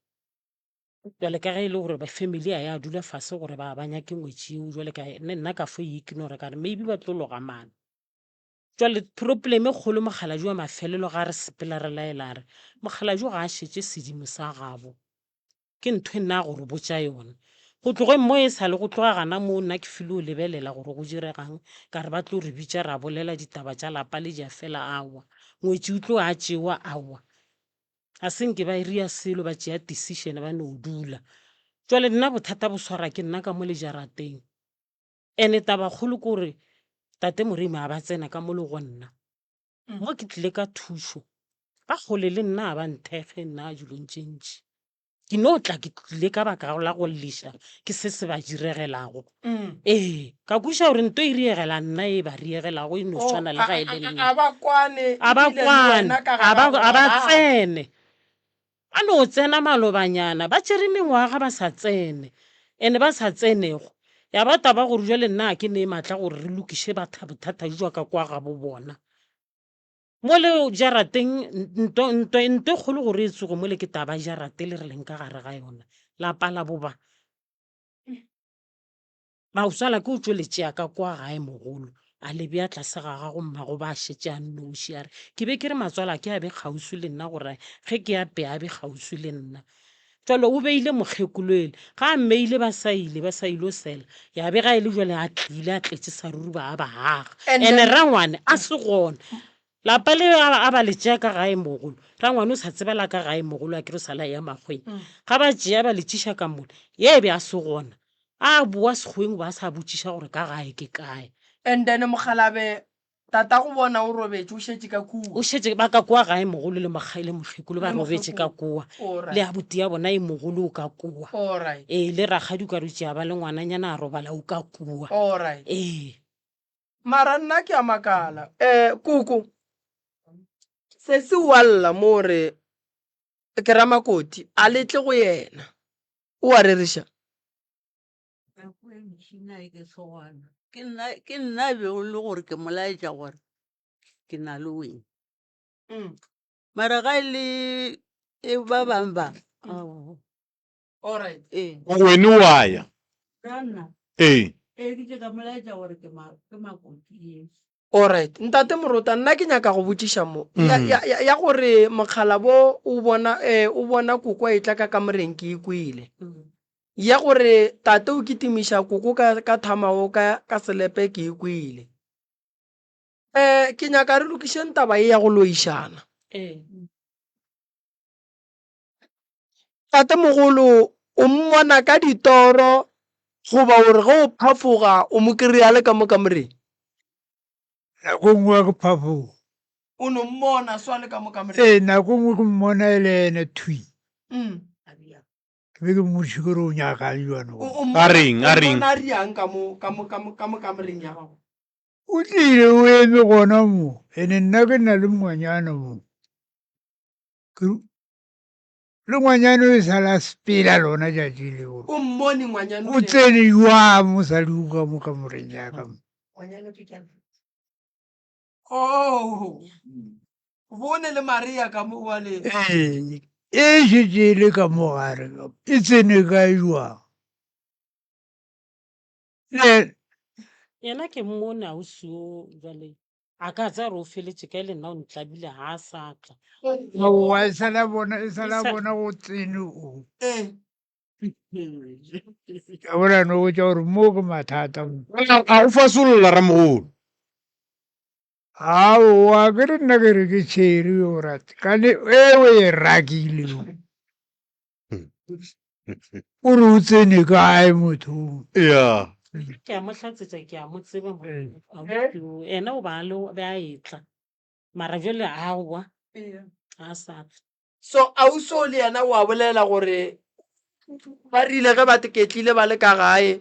jale ka ge e le gore ba family a ya dula fase gore ba nyake ngwetse eo jale ka nna ka fo ignore ka re maybe ba tlo loga mana jale problem e kgolo mogala jo wa mafelelo ga re sepela re laela re mogala jo ga a šetse sedimo sa gabo ke ntho e nna gore botša yone go tloge mo e sa le go tloga gana mo nna ke file o lebelela gore go diregang ka re ba tlo re bitša ra bolela ditaba tša lapa le ja fela awa ngwetse o tlo a tšewa awa a senke ba iria selo ba tšea decision ba no dula jwale nna bothata bo swara ke nna ka mo le jarateng ene taba kgolo kore tate moremi a ba tsena ka mo le go nna mo ke tlile ka thušo ba gole le nna a ba nthege nna a julong tšentši ke no tla ke tlile ka baka la go liša ke se ba diregelago ee ka kuša gore nto e riegela nna e ba riegelago e no swana le ga e le nna a ba kwane a ba tsene a no tsena malobanyana ba tšere mengwaga ba sa tsene ene ba sa tsenego ya ba taba gore jale nna ke ne maatla gore re lokiše bothata jwa ka kwa ga bo bona mo le jarateng nto kgolo gore e tsogo mo le ke taba jarate le re leng ka gare ga yona la pala boba ba o sala ke o tšweletšea ka kwa gae mogolo a le bja tlase ga gago mmago ba šetse a nnoši a re ke be ke re matswala ke a be kgauswi le nna gore ge ke ape a be kgauswi le nna jalo o beile mokgekoloele ga a mmeile ba sa ile o sela ya be ga e le jale a tlile a tletse sa ruri ba ba haga ene rangwane a se gona lapa le a ba le tšea ka gae mogolo rangwane o sa tsebela ka gae mogolo a ke re sala ya magweng ga ba tšea ba le tšiša ka mole ye be a se gona a boa sekgweng ba sa botšiša gore ka gae ke kae and then mogalabe tata go bona o robetse o šetse ka kua o šetse ba ka kua gae mogolo le mokgekolo ba robetse ka kua le abuti ya bona e mogolo o ka kua ee le ragadi o ka rutšea ba le ngwananyana a robala o ka kua ee mara nna ke a makala koko se se walla mo re ke Ramakoti a letle go yena o a reriša ke nna be o le gore ke molaetša gore ke na le wena mara ga e le e ba bang ba wene wa ya ee ke ka molaetša gore ke Makoti alright ntate Morota nna ke nyaka go botšiša mo ya gore mokgalabo o bona koko e tla ka kamoreng ke ikwile ya gore tate o kitimiša koko ka thamago ka selepe ke ikwile ke nyaka re lokišeng taba e ya go loišana tate mogolo o mmona ka ditoro goba gore ge o phafoga o mo kry-a le ka mo kamoreng nako nngwe ke phafoga o no mmona swa le ka mo kamoreng nako nngwe ke mmona e le ene thui ke be ke mmotšiše kore o nyaka jwane a reng a riang ka mo kamoreng ya gago o tlile o eme gona mo ene nna ke nna le ngwanyana mo le ngwanyana o e sala sepela lona tšatši leo o mmone ngwanyana o tsene jwa mosadi o ka mo kamoreng yaka mo bone le Maria ka mo wa le e šetse le ka mo gare e tsene ka jwang yena ke mmone ausio jale a ka tsa re o feletše ka le nna o ntlabile ga a sa tla aowa e sala bona go tsene o ka bona no botša gore mo ke mathata a o fasolola Ramogolo aowa ke re nna ke re ke tšheri yo rate kane o e rakile ore o tsene kae mothong ya ke a mo tlatsetša ke a mo tseba ena o ba be a etla mara jale aowa a sa tla so auso le yena wa bolela gore ba rile ge ba teketlile ba le ka gae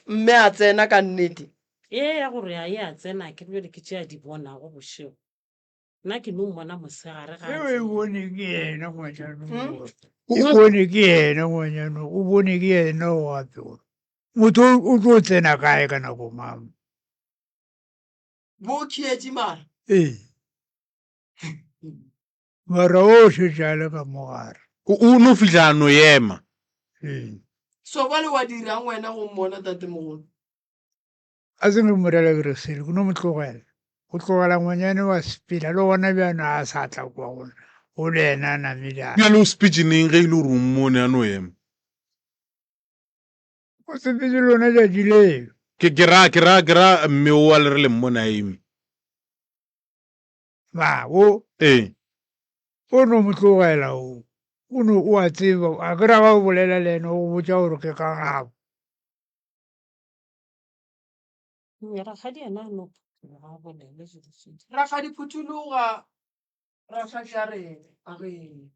mme a tsena ka nnete ye ya gore a ye a tsena ke bjale ke tšea di bonago bošego nna ke no mmona mosegare ga e bone ke yena ngwanyanong o bone ke yena ngwanyanong o bone ke yena o gape gore motho o tlo tsena kae ka nako mama bo khietse mara ee mara o šetšale ka mogare o no fitlha no ema ee so bale wa dirang wena go mmona tatemogolo a se nge morela ke re sele ko no mo tlogela go tlogela ngwanyane wa sepela le gona bjano a sa tla kwa gona go le ena a namile a bjale o speecheneng ge e le gore o mmone a no ema o sepetse lona tšatši leo ke ra mme o a le re le mmone a eme ba o ee o no mo tlogela o no o a tseba a ke ra ba o bolela le ena o botsa gore ke ka gabo rakgadi ena a no ga bolele raga diphuthologa ragatšareng a re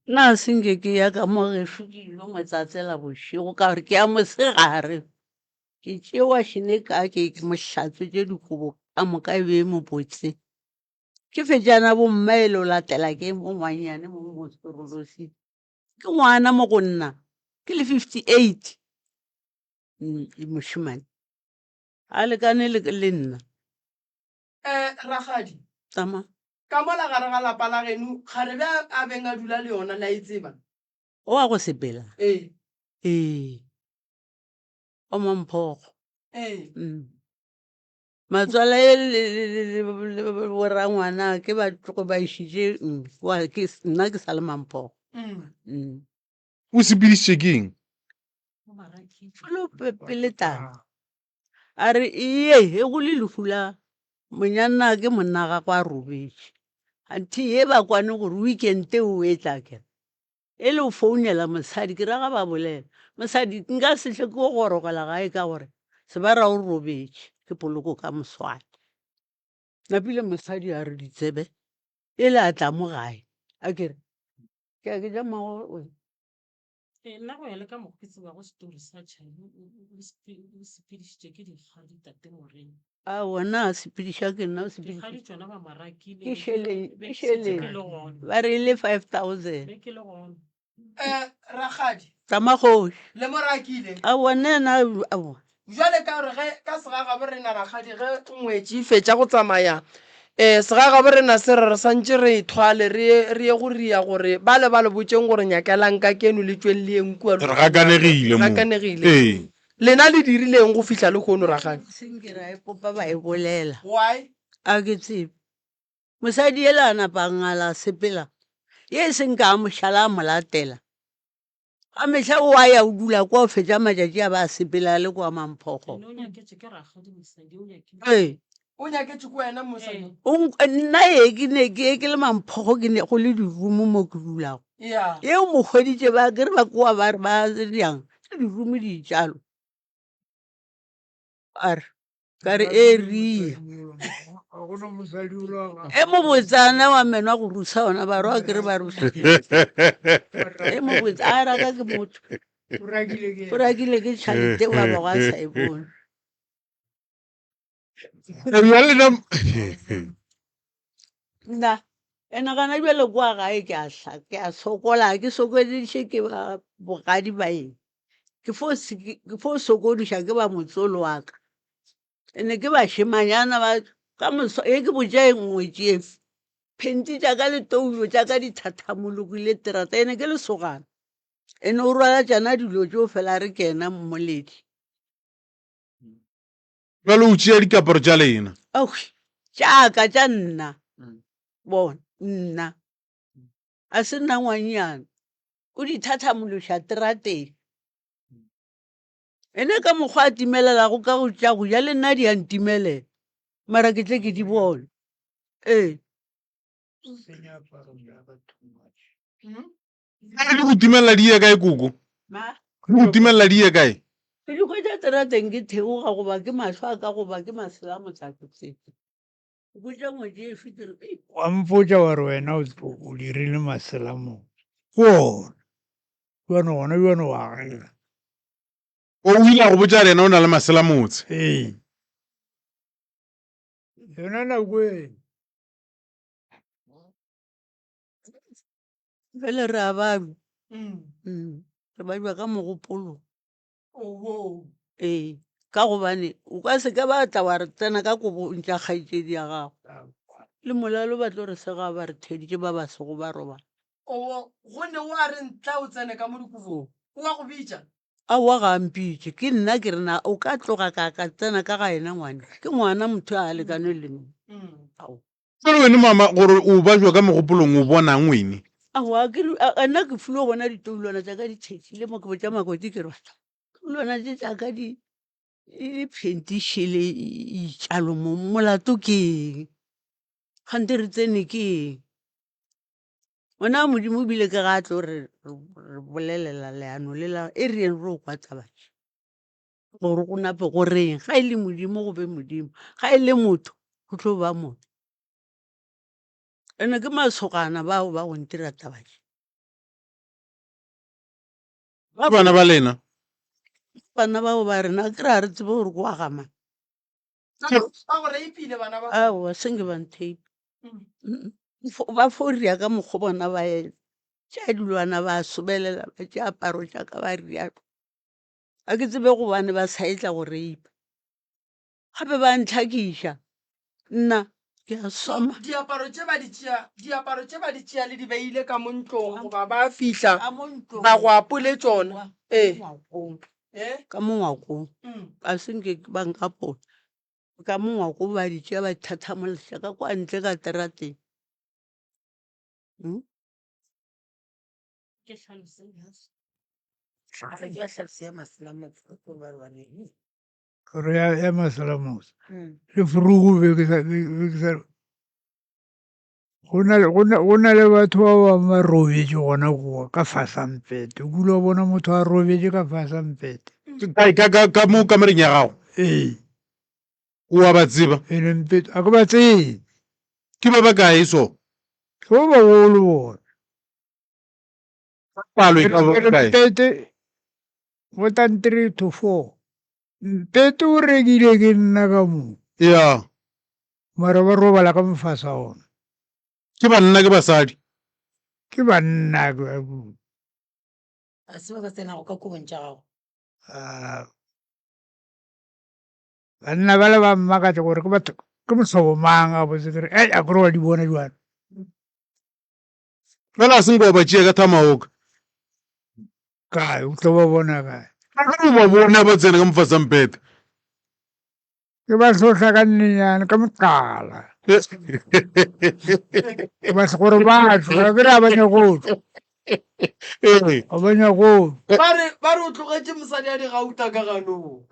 nna senke ke ya ka mo geso ke ilo motsatsela bošego ka gore ke ya mosegare ke tšewa šhene ka ke mohlatswetše dikobo ka moka e be mo botse ke fetšana bomma e le o latela ke mo ngwanyane mo mosorolosi ke ngwana mo go nna ke le 58 mošimane a lekane le nna ragadi tama ka mola gare ga lapa la geno gare be a beng a dula le yona la e tseba o a go sepela ee o mamphogo ee matswala e bora ngwana ke ba tlogo ba išitše nna ke sa le mamphogo o sepedišitše ke eng peletana a re ye e go le lehu la monyana ke monna ga kwa robetše anti ye ba kwane gore weekend o e tla kere e le o founela mosadi ke raga ba bolela mosadi nka setlhe ke go gorogela gae ka gore se ba ra o robetše ke poloko ka moswane napile mosadi a re ditsebe e le a tla mo gae a kere ke a ke ja mago nna go ya le ka mokgwa ke tseba go story sa chine o sepedišitše ke dikgadi tate morena a wona a sepediša ke nna o dikgadi tšona ba marakile ke šheleng ke le gona ba re ile 5,000 be ke le gona ragadi tamagoši le morakile a wona ena jale ka gore ge ka segaga bo rena ragadi ge ngwetši e fetša go tsamaya segaga bo rena se re santše re ithwale re ye go ria gore ba le botšeng gore nyakelang ka keno le tšweleleng kua re gakanegile mo ee lena le dirileng go fihla le kgono ragadi senkera e popa ba e bolela why a ke tsebe mosadi ele a napa ngala sepela ye e seng ka mošala a molatela a mehla o a ya o dula kwa o fetša matšatši a ba a sepela le kwa mamphogo o nyaketše ke rakgadi mosadi o nyakile ee o nyaketše ko wena mosadi nna ye ke le mamphogo ke ne go le dirumu mo ke dulago ya ye o mo hweditše ba ke re ba koa ba re ba yang ke dirumu dijalo a re ka re e ria ga gona mosadi o la e mo botsana wa menwa go rusa ona ba roa ke re ba rusa e mo botsa a raka ke motho o rakile ke o rakile ke tšhalete wa ba go a sa e bone bjale na nna ene gana bjale kwa gae ke a sokola ke sokoditše ke ba bogadi ba eng ke fo sokodiša ke ba motsolo wa ka ene ke bašimanyana ba ka moso e ke botša e ngwetši efe phenti jaaka le toulo jaaka dithathamolokile terata ene ke lesogana ene o rwala tšana dilo tšeo fela re ke ena mmoledi bjale o tšea dikaparo tša lena jaaka tša nna bona nna a se nna ngwanyana o dithathamološa terateng ene ka mokgwa a timelelago ka go tša go ja le nna di a ntimelela mara ke tle ke di bone ee di go timelela di ye kae koko di go timelela di ye kae ke dikgwe tša terateng ke theoga goba ke mašo a ka goba ke masela motsaketsetse botša ngwetse e fetele wa mpotša wa re wena o dirile masela mo gona gona bjano wa gela o ile go botsa rena o na le masela motse ee yona nako e fele re a balwa re balwa ka mogopolo ee ka gobane o ka se ka batla wa re tsena ka kobo ntša kgaitsedi ya gago le molalo ba tlo re sega ba re theditše ba basego ba robala go ne o a re ntla o tsene ka mo dikobong o wa go bitša aowa ga mpitše ke nna ke rena o ka tloga ka tsena ka ga ena ngwana ke ngwana motho a lekane le nna fele wene mama gore o bajwa ka mogopolong o bonang wene aowa nna ke fulo bona ditoulwana tša ka ditšhetšhile mo ke botša makoti ke re batho toulwana tše tša ka di phentišele itšalo molato ke eng kgante re tsene ke eng gona modimo bile ke ga tlo re bolelela leano le la e reng re o kwa tsabatše gore go nape go reng ga e le modimo go be modimo ga e le motho go tlo ba motho ene ke masogana bao ba go ntira tabatše bana ba lena bana bao ba rena ke re a re tsebe gore go agama ba go reipile bana ba aowa senge bantheipe ba foria ka mokgo bona ba tša dilwana ba sobelela ba tša aparo tša ka ba rialo a ke tsebe gobane ba sa etla go reipa gape ba ntlhakiša nna ke a soma diaparo tše ba di tšea le di beile ka mo ntlong goba ba fihla ba go apole tsona ka mo ngwakong a senke ba nkapola ka mo ngwakong ba di tšea ba thathamološa ka kwa ntle ka terateng gore ya masalamose le furugu be ke sa go na le batho ba bangwe ba robetše gona goa ka fasampete o kule wa bona motho a robetše ka fasampete ka mo kamereng ya gago ee o a ba tseba ene a ke ba tsebe ke ba ba kae so ke ba bagolo bona palo e ka ba kae mpete go than 3 to 4 mpete o rekile ke nna ka moo ya mara ba robala ka mofasa ona ke banna ke basadi ke banna a se ba ka tsenago ka kobong tša gago banna ba le ba mmakatša gore ke batho ke mosobo mang a botse kere a kore wa di bona jwana fela a senko ba tšea ka thamaoka kae o tlo ba bona kae ba bona ba tsene ka mofasampete ke ba tlhotlha ka nnenyane ka moqala ke ba gore batho ga ke re a banyagotswa a banyagotswa ba re o tlogetše mosadi a di gauta ka ganong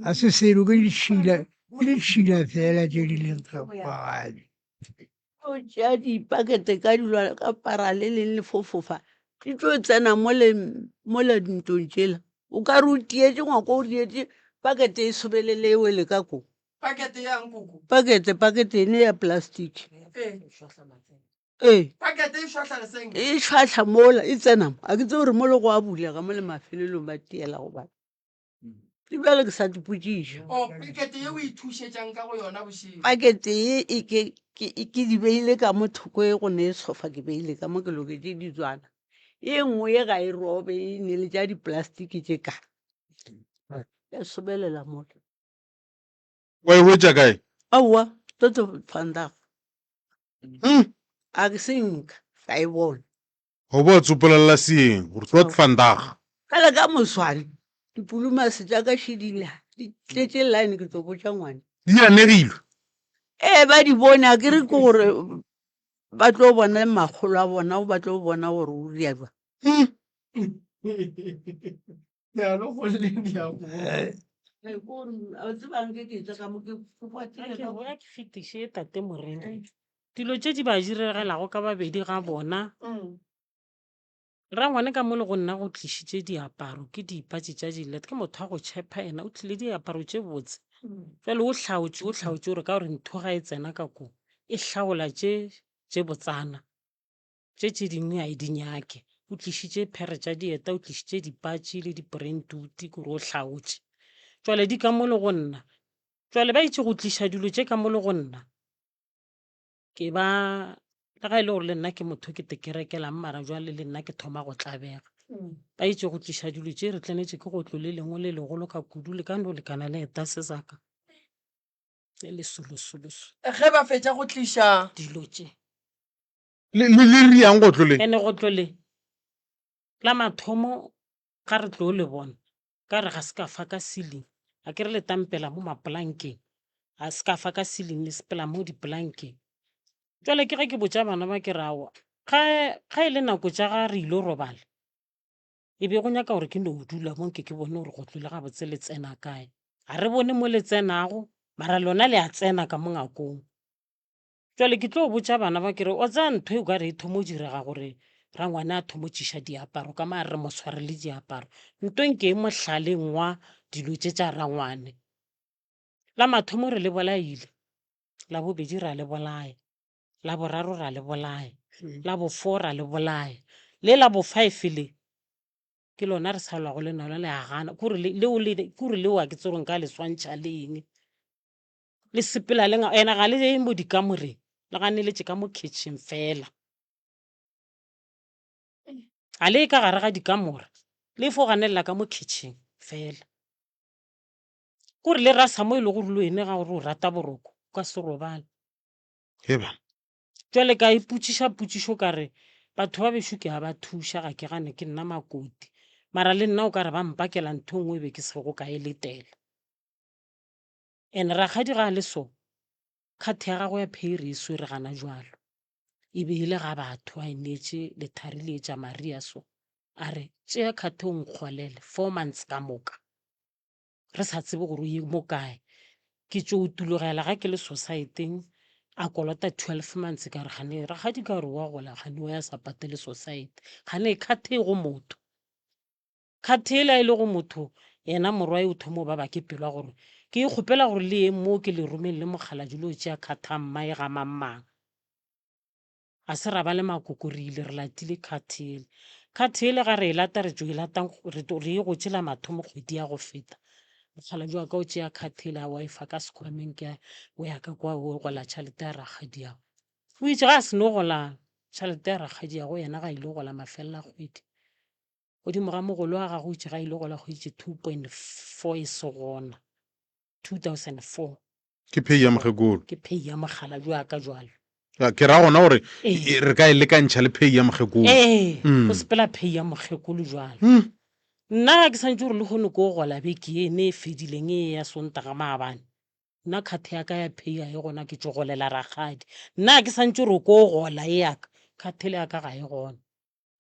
a se selo ke ditšhila fela tše di leng kgapagadi o tšea dipakete ka dilwana ka para le leng le fofofa di tlo tsena mola dintlong tšela o ka re o tietse ngwako o rietse pakete e sobelele e wele ka ko pakete yang koko pakete ene ya plastic ee pakete e šwahla leseng e šhwatlha mola e tsenamo a ke tse gore mo le go a bulega mo le mafelelong ba tiela go bana di bjale ke sa dipotšiša pakete ye o ithušetšang ka go yona bošeng pakete ye ke di beile ka mo thoko e go ne e tshofa ke beile ka mo ke loketse ditswana ye nngwe ye ga e robe e ne le tša diplastiki tše ka ya sobelela mola wa e wetša kae aowa toto fandago a ke senka ka e bona go ba tsopolelela seeng gore tot vandag fela ka moswane dipolumase tša ka šedila di tletse line ke tlo botša ngwane di anegilwe ba di bone a ke re ke gore ba tlo bona magolo a bona o ba tlo bona gore o riaba ke fetiše tate morena dilo tše di ba diregelago ka babedi ga bona rangwane ka mo le go nna go tlišitše diaparo ke diipatši tša dilet ke motho wa go chepa ena o tlile diaparo tše botse fele o hlaotše gore ka gore ntho ga e tsena ka ko e hlaola tše botsana tše dingwe a e di nyake o tlišitše phere tša dieta o tlišitše dipatši le di-brentwood kore o hlaotše jwale di ka mo le go nna jwale ba itse go tliša dilo tše ka mo le go nna ke ba le ga e le gore le nna ke motho ke te ke rekelang mara jwale le nna ke thoma go tlabega ba itse go tliša dilo tše re tlenetse ke go tlo le lengwe le legolo ka kudu le ka no lekana le eta se saka le lesolosoloso ge ba fetša go tliša dilo tše le riang go tlole ene go tlole la mathomo ga re tlo le bona ka re ga se ka fa ka ceiling a ke re le tampela mo mapolankeng a se ka fa ka ceiling le sepela mo dipolankeng jwale ke ge ke botša bana ba ke rawa ga e le nako tša ga re ile robala e be go nyaka gore ke no dula mo nke ke bone gore go tlole ga botse le tsena kae ga re bone mo le tsenago mara lona le a tsena ka mo ngakong jwale ke tlo botša bana ba kere o tsa ntho e o ka re e thomo direga gore rangwane a thomotšiša diaparo ka maa re mo sware le diaparo ntoeng ke e mohlaleng wa dilo tše tša rangwane la mathomo re le bolaile la bobedi ra le bolae la boraro ra le bolae la bo4 ra le bolae le la bo5 le ke lona re salwa go le nalo le agana kore leo a ke tsorong ka le swantšha le eng le sepela le ena ga le mo dikamoreng le ganeletše ka mo kitchen fela ga le ka gare ga dikamore le fo ganelela ka mo kitchen fela kore le rasa mo e le gore le ene ga gore o rata boroko ka se robale jwale ka ipotšiša kare batho ba bešo ke a ba thuša ga ke gane ke nna makoti mara le nna o ka re ba mpakela ntho ngwe be ke sego ka e letela ene ragadi ga le so kgathe ya gago ya phaere e swere gana jwalo e beile ga batho a inetše lethari le etša maria so a re tšea kgathe o nkgolele 4 months ka moka re sa tsebe gore o ye mo kae ke tšo o tulogela ga ke le societeng a kolota 12 months ka re gane ragadi ka gore wa gola gane o ya sa patele society gane kgathe go motho kgathe e le go motho yena morwa o thomo ba ba ke pelwa gore ke ikgopela gore le ye mo ke le romeng le mogala dilo tšea kgatha mmae ga mammang a se ra ba le makoko re ile re latile khathele ga re e lata re tšo e latang re e go tšela mathomo kgwedi ya go feta mogala jwa ka o tšea khathele a wifi ka sekwameng ke o ya ka kwa o gola tšhalete ya ragadi yago o itse ga a se no gola tšhalete ya ragadi yago yena ga ile gola mafelela kgwedi godimo ga mogolo wa gago itse ga ile gola go itse 2.4 e se gona 2004 ke pay ya mogekolo ke pay ya mogala jwa ka jwalo ke ra gona gore re ka e lekantšha le pay ya mogekolo go sepela pay ya mogekolo jwalo nna ga ke santse gore le kgone ko gola beke ene e fedileng e ya sontaga maabane nna kgathe ya ka ya pay ya e gona ke tšo golela ragadi nna ga ke santse gore ko gola e yaka kgathele ya ka ga e gona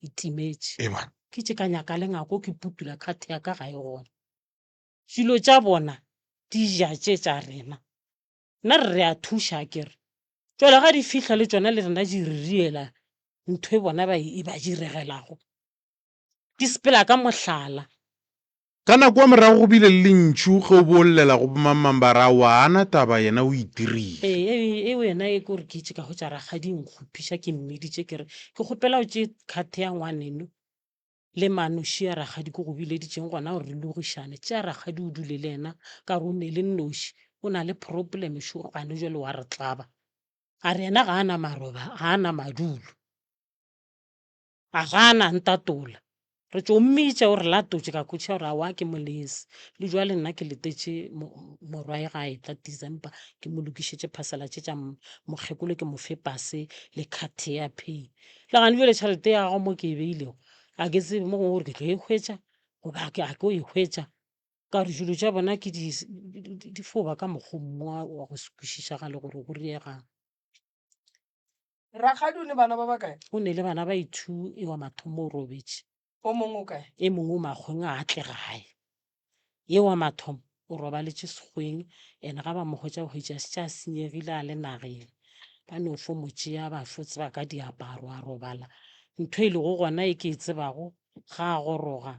e timetše ke tše ka nyaka le ngako ke putula kgathe ya ka ga e gona dilo tša bona di ja tše tša rena nna re a thuša kere jwale ga di fihla le tšona le rena di re riela ntho e bona ba diregelago di sepela ka mohlala ka nako wa morago go bile le ntšu ge o bolelela go bomamambara wa ana taba yena o itirile e wena e kore ke itse ka go tša ragadi nkgophiša ke mmeditše kere ke kgopela o tše kgathe ya ngwaneno le manoši ya ragadi ko go bileditšeng gona gore re logišane tša ragadi o dule le ena ka re o ne le nnoši o na le problem šo gane jale wa re tlaba a re ena ga ana maroba ga ana madulo a ga ana ntatola re tšo mmitša gore latotše ka kotšha gore a wa ke molese le jwale nna ke letetše morwae ga e tla december ke mo lokišetše phasela tše tša mokgekolo ke mofe pase le kgathe ya pay le gane jale tšhalete ya gago mo ke e beilego a ke tsebe mo gongwe gore ke tlo e hwetša goba a ke o e hwetša ka re dilo tša bona ke di foba ka mokgomongwa wa go sekwešišaga le gore go riegang ragadi o ne bana ba bakae o ne le bana ba 2 e wa mathomo o robetše o mongwe o kae e mongwe o makgweng a atle gae ye wa mathomo o robaletše sekgweng ene ga ba mogwetša hwetša se tša senyegile a le nageng ba no fo motšea ba fo tseba ka diaparo a robala ntho e lego gona e ke e tsebago ga a goroga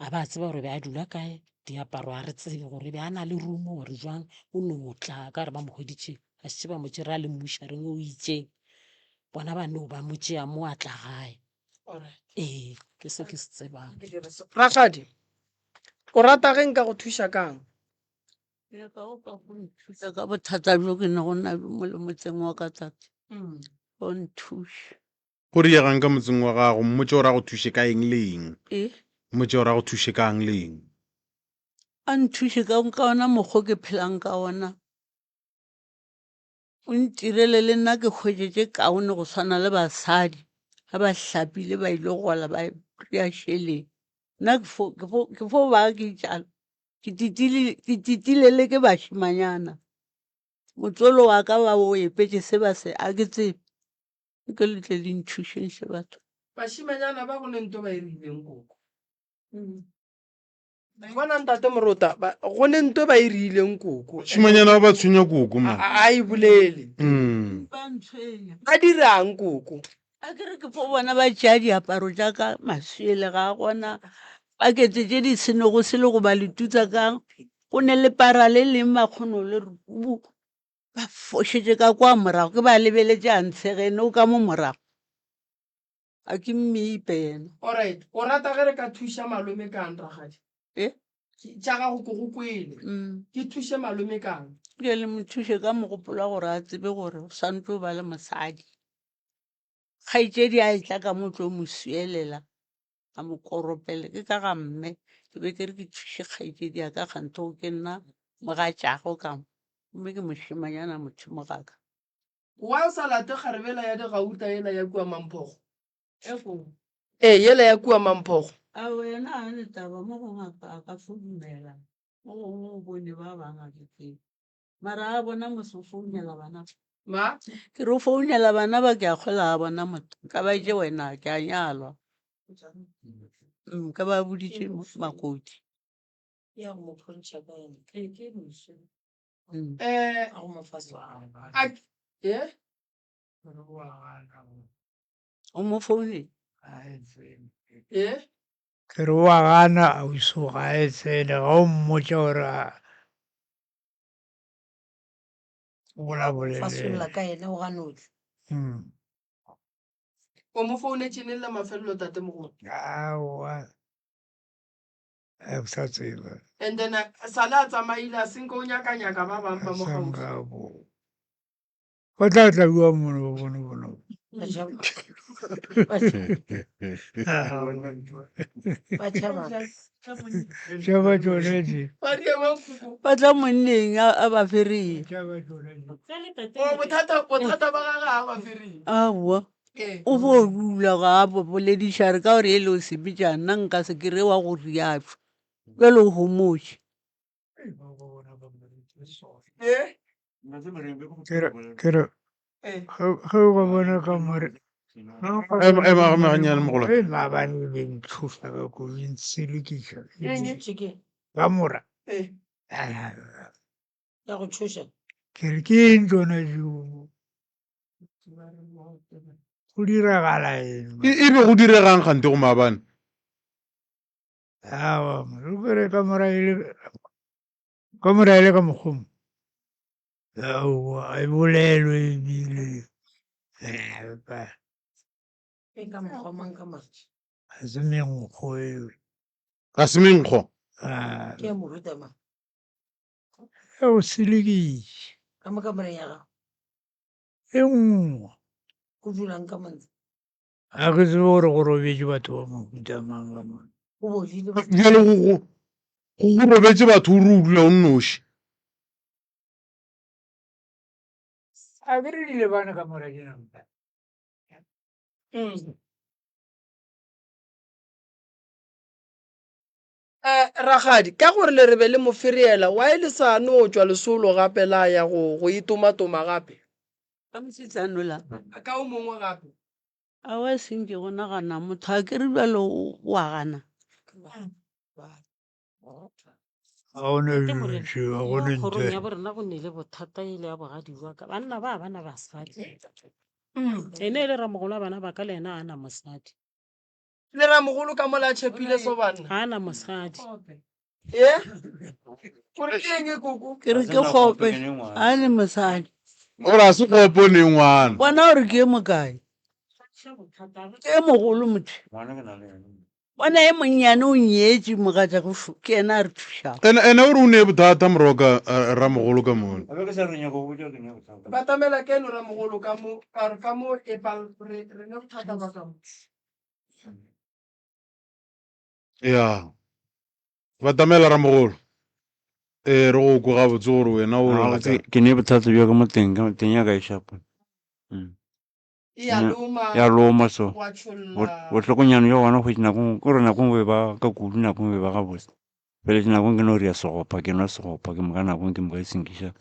a ba tseba gore be a dula kae diaparo a re tsebe gore be a na le rumo gore jwang o no tla ka re ba mogweditšeng a se ba motše ra le mmušareng o itseng bona ba no ba motšea mo a tla gae ee ke se ke se tsebang Rakgadi o rata ge nka go thuša kang Ya ka go ka go nthusa ka bothata bjo ke ne go nna mo le motseng wa ka tate go nthuša go riegang ka motseng wa gago mmotse o ra go thushe ka eng le eng mmotse o ra go thushe ka eng le eng a nthuše ka ona mokgwa ke phelang ka ona o ntirele le nna ke hwetšetše kaone go swana le basadi ga ba hlapile ba ile gola ba ria šheleng nna ke fo ba ke jalo ke titile le ke bašimanyana motsolo wa ka ba o epetše se ba se a ke tsebe ke letle le nthušenše batho bašimanyana ba go ne nto ba e rileng koko bona ntate Morota go ne nto ba e rileng koko bašimanyana ba ba tshwenya koko ma a e bolele ba ntshwenya ba dirang koko a kere ke fo bona ba tšea diaparo jaaka maswele ga gona pakete tše di senego se le go ba letutsa kang go ne le para le leng makgono le rubu ba fošetše ka kwa morago ke ba lebeletše a ntshegene o ka mo morago a ke mmeipe yena alright o rata ge re ka thuša malome kang Rakgadi tša gago ke go kwele ke thuše malome kang ke le mothuše ka mogopolo wa gore a tsebe gore o swanetse o ba le mosadi kgaetšedi a etla ka mo tlo mo sielela a mo koropele ke ka ga mme ke be ke re ke thuše kgaetšedi ya ka kgantho ke nna mogatšago kamo mme ke mošimanyana motho mogaka wa o sa late kgarebela ya digauta ela ya kua Mamphogo yela ya kua Mamphogo a wena a ne taba mo gongwe a ka fodumela mo gongwe o bone ba bangwe ke mara a bona moso founela bana ma ke re o founela bana ba ke a kgola a bona motho ka ba itse wena ke a nyalwa ka ba boditše makoti ya go mo phontšha ka ene ke moso a go mo faswa o mo foune ke re wa gana ausi ga e tsene ga o mmotša gore gola fasolla ka ene o ganotle o mo founetšene le mafelelo tate Mogolo aowa sa tseba and then sale a tsamaile a senke o nyakanyaka ba bang ba mo gaufi sangabo go tla tlabiwa mono bono tšaba tšonetse ba riemang koko ba tla monneng a ba fereng bothata ba gage a ba fereng aowa o bo dula ga a boledišare ka gore e le o sepetša nna nka se kere wa go riatšo jale o homotše ke re ge o ba bona ka more emaganyane mogolo maabane beng thusa ka ko ntshelekiša ka mora ya go thuša ke re ke eng tsona dio go diragala eng e be go diregang kgante go maabane awa o kere ka mora ele ka mokgomo aowa e bolelwe ebile e ka mokgwa mang ka matši ga se menkgo eo ga se menkgo ke ya moruta mang ya go selekiša ka mo kamoreng ya gago e nngwe go dulang ka mantse a ke tsebe gore go robetse batho ba mohuta mang ka mona o bodile bjale go robetse batho o re o dula o nnoši a ke re dile bana ka mora dinampa Rakgadi ka gore le re be le mo feriela wa e le sane o tswa lesolo gape la ya go itomatoma gape ka mosetsano la ka o mongwe gape a wa senke go nagana motho a ke re bjalo wa gana ga gona Ke morena, dilo ga mo gona kgorong ya ntho borena go nnile bothata ile ya bogadi wa ka banna ba bana basadi ene e le ramogolo a bana ba ka le ena a na mosadi le ramogolo ka mola tšhepile so banna ga a na mosadi gore ke eng e koko ke re ke kgope a le mosadi gore a se kgopone ngwana bona gore ke e mokae e mogolo motho bona e monnyane o nyetse mogatsa go ke ena a re thušago ene o re o ne bothata moroka ramogolo ka mole batamela ke eno ramogolo ka mo re ne bothata ba ka mo ya batamela ramogolo re go ko ga botse gore wena o ke ne bothata bja ka mo teng ya ka e shapa ya loma so botlhokonyano jo gona kgwedi nakong kore nakong be ba ka kudu nakong be ba ga bose pele nakong ke no rea segopa ke nwa segopa ke moka nakong ke moka e senkiša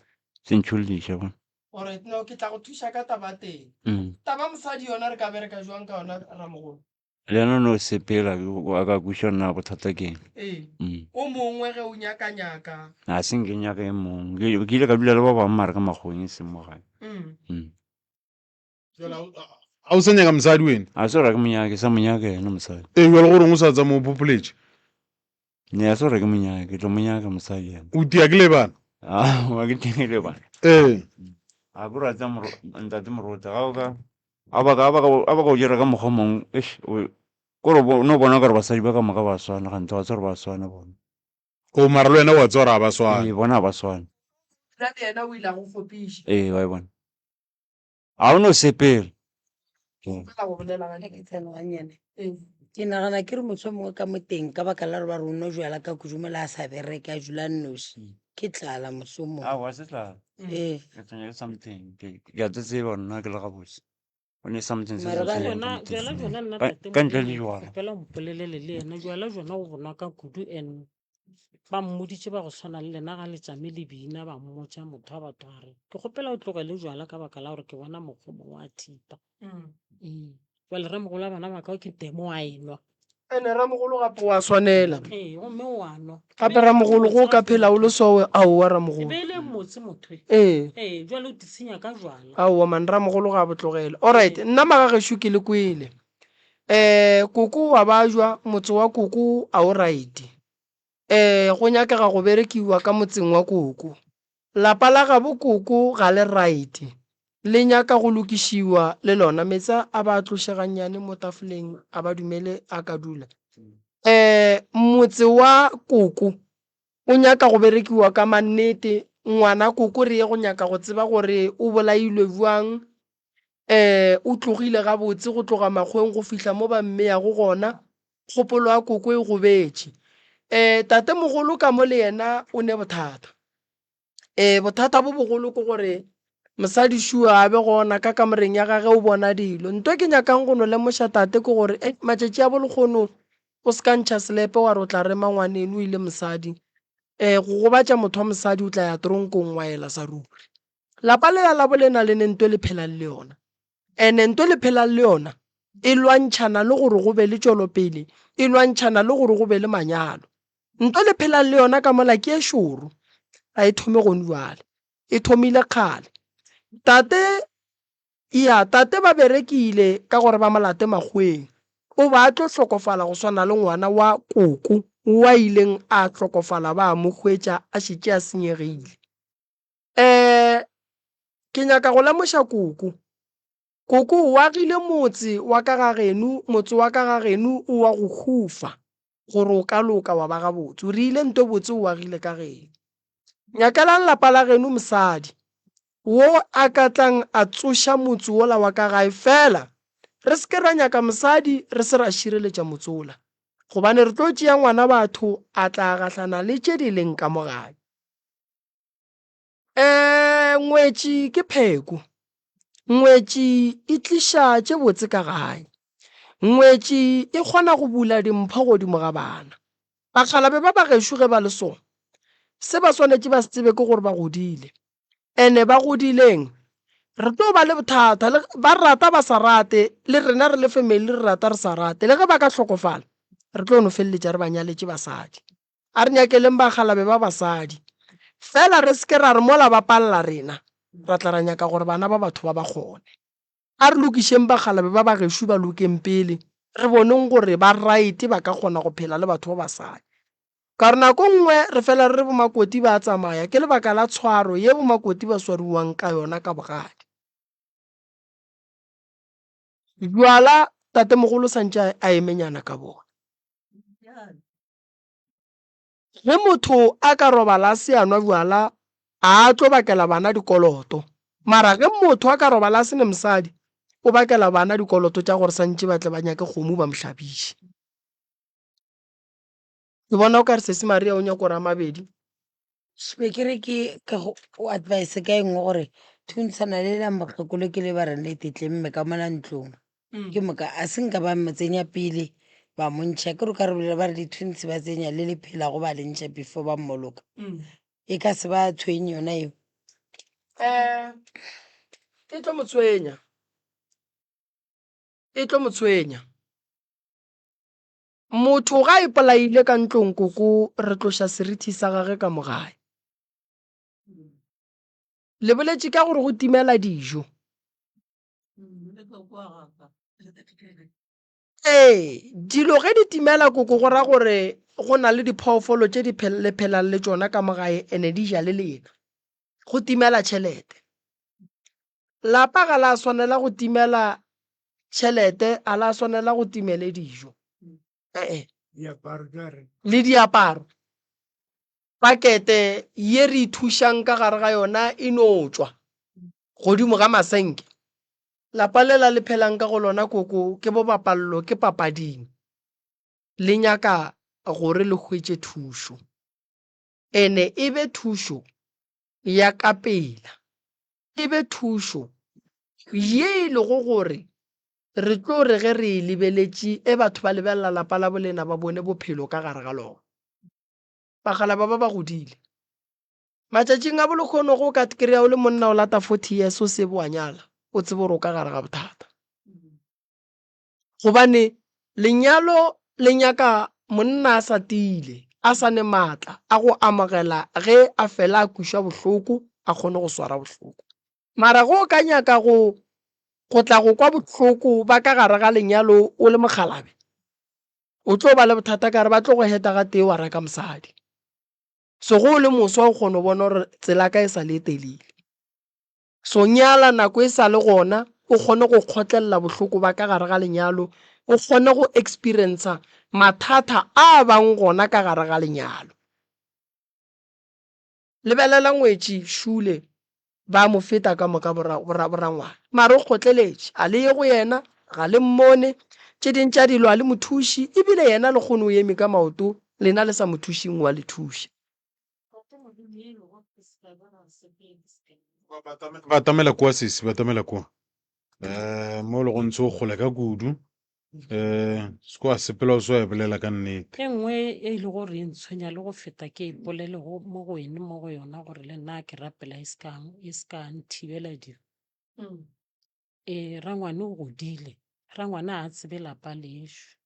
sentšholodiša bona alright no ke tla go thuša ka taba teng taba mosadi yona re ka bereka jwang ka yona ramogolo le yona no sepela a ka kuša nna bothata keng o mongwe ge o nyaka-nyaka a seng ke nyaka e mongwe ke ile ka dula le ba bangwe mare ka makgong e seng mo gae a o sa nyaka mosadi wena a se gore ke monyake sa monyaka ena mosadi jale gore o sa tsa mo popoletse ne a se gore ke monyake ke tlo monyaka mosadi ena o tia ke le bana wa ke tengele bana a ko ratsa ntate morota a ba ka o dira ka mokgwa mongwe kore no bona gore basadi ba ka moka ba swana gante wa tsa gore ba swana bona o mara le wena wa tsa gore a ba swana bona ba swana ena o ile a go fopiša wa e bona a o no sepela ke nagana ke re motho mongwe ka mo teng ka baka la re ba re o no jala ka kudumela a sa bereke a jula nnosi ke tlala moso wa se tlala ke tsenya ke something ke a tse tseba nna ke le gabotse o ne something ka ntle le jwala fela mpolelele le ena jwala jona o bona ka kudu and ba mmoditše ba go tshwana le lena ga letsame le bina ba mmotša motho a batho gare ke kgopela o tloga le jwala ka baka la gore ke bona mokgomo wa thipa jwale ramogolo a bana baka ke temo a enwa ene ramogolo gape wa swanela gomme o anwa gape ramogolo go ka phela o le so aowa ramogolo be le motse motho jwale o tisenya ka jwala aowa man ramogolo ga botlogela alright nna magagesho ke le kwele koko wa ba jwa motse wa koko a o right go nyakega go berekiwa ka motseng wa koko lapa la gabo koko ga le right le nyaka go lokišiwa le lona metsa a ba tlošeganyane mo tafoleng a ba dumele a ka dula motse wa koko o nyaka go berekiwa ka mannete ngwana koko re ye go nyaka go tseba gore o bolailwe bjang o tlogile gabotse go tloga makgweng go fihla mo ba mme ya go gona kgopolo ya koko e go betše tate mogolo ka mo le yena o ne bothata bothata bo bogolo ke gore mosadi shua a be gona ka kamoreng ya gage o bona dilo nto ke nyakang go no lemoša tate ke gore matšatši a bolekgono o se ka ntšha selepe wa re o tla rema ngwaneno o ile mosadi go gobatša motho wa mosadi o tla ya toronkong wa ela sa ruri lapa lela la bolena le nento le phelang le yona nento le phelang le yona e lwantšhana le gore go be le tšwelopele e lwantšhana le gore go be le manyalo nto le phelang le yona ka mola ke e šoro a e thome gone jale e thomile kgale tate ba berekile ka gore ba molate makgweng o ba a tlo hlokofala go swana le ngwana wa koko wa ileng a hlokofala ba mo hwetša a šetše a senyegile ke nyaka go lemoša koko o agile motse wa ka gageno motse wa ka gageno o wa go hufa gore o ka loka wa ba gabotse o rile nto botse o agile ka geno nyakalang lapa la geno mosadi wo a ka tlang a tsoša motse wola wa ka gae fela re se ke ra nyaka mosadi re se ra šireletša motsola gobane re tlo tšea ngwana batho a tla gahlana le tše di leng ka mo gae ngwetši ke pheko ngwetši e tliša tše botse ka gae ngwetši e kgona go bula dimpho godimo ga bana bakgalabe ba bagešo ge ba le sona se ba swanetše ba se tsebe ke gore ba godile ene ba godileng re tlo ba le bothata ba rata ba sa rate le rena re le family re rata re sa rate le ge ba ka hlokofala re tlo no feleletša re ba nyaletše basadi a re nyakeleng bagalabe ba basadi fela re se ke ra re mola ba palela rena ra tla ra nyaka gore bana ba batho ba ba kgone a re lokišeng bagalabe ba bagešo ba lokeng pele re boneng gore ba right ba ka kgona go phela le batho ba basadi ka re nako nngwe re fela re bomakoti ba tsamaya ke lebaka la tshwaro ye bomakoti ba swariwang ka yona ka bogadi jwala tatemogolo santse a emenyana ka bona ge motho a ka robala se a nwa jwala a tlo bakela bana dikoloto mara ge motho a ka robala se ne mosadi o bakela bana dikoloto tša gore santse ba tle ba nyake kgomo ba mohlabiše ke bona o ka re sese maria o nyako gore a mabedi be ke re ke ka o advice ka engwe gore thuntshana le la mokgekolo ke le ba reng le tetle mme ka mona ntlong ke moka a se nka ba motsenya pele ba montšha ke re ka re bolela ba re dithuntsi ba tsenya le le phela go ba lentšha before ba mmoloka e ka se ba tshwenye yona eo e tlo motswenya motho ga e polaile ka ntlong koko re tloša serithi sa gage ka mogae le boletše ka gore go timela dijo dilo ge di timela koko go ra gore go na le diphoofolo tše di phelang le tšona ka mogae ene di ja le lena go timela tšhelete lapa ga la swanela go timela tšhelete a la swanela go timele dijo le diaparo pakete ye re ithušang ka gare ga yona e no tšwa godimo ga masenke lapa lela le phelang ka go lona koko ke bo bapallo ke papading le nyaka gore le hwetše thušo ene e be thušo ya ka pela e be thušo ye e lego gore re tlo re ge re e lebeletše e batho ba lebelela lapa la bolena ba bone bophelo ka gare ga lona bagala ba ba godile matšatšing a bolekgono go ka kry-a o le monna o lata 40 years o se boa nyala o tsebe gore o ka gare ga bothata gobane lenyalo le nyaka monna a sa tile a sa ne maatla a go amogela ge a fela a kwiša bohloko a kgone go swara bohloko mara go ka nyaka go tla go kwa bohloko ba ka gare ga lenyalo o le mokgalabe o tlo ba le bothata ka re ba tlo go heta ga tee wa reka mosadi so go le moswa o kgone go bona gore tsela ka e sa le telele so nyala nako e sa le gona o kgone go kgotlelela bohloko ba ka gare ga lenyalo o kgone go experienca mathata a bang gona ka gare ga lenyalo lebelela ngwetši šule ba mo feta ka moka borangwana mare o kgotleletše a le ye go yena ga le mmone tše ding tša dilo a le mothuši ebile yena le kgone o eme ka maoto lena le sa mothušing wa le thuša batamela kwa sesi batamela kwa mo le go ntse o kgole ka kudu se kwa sepela o se wa bolela ka nnete e nngwe e ile gore e ntshwenya le go feta ke ipolele mo go ene mo go yona gore le nna ke rapela e ska nthibela dilo rangwane o godile rangwane a tsebe lapa lešo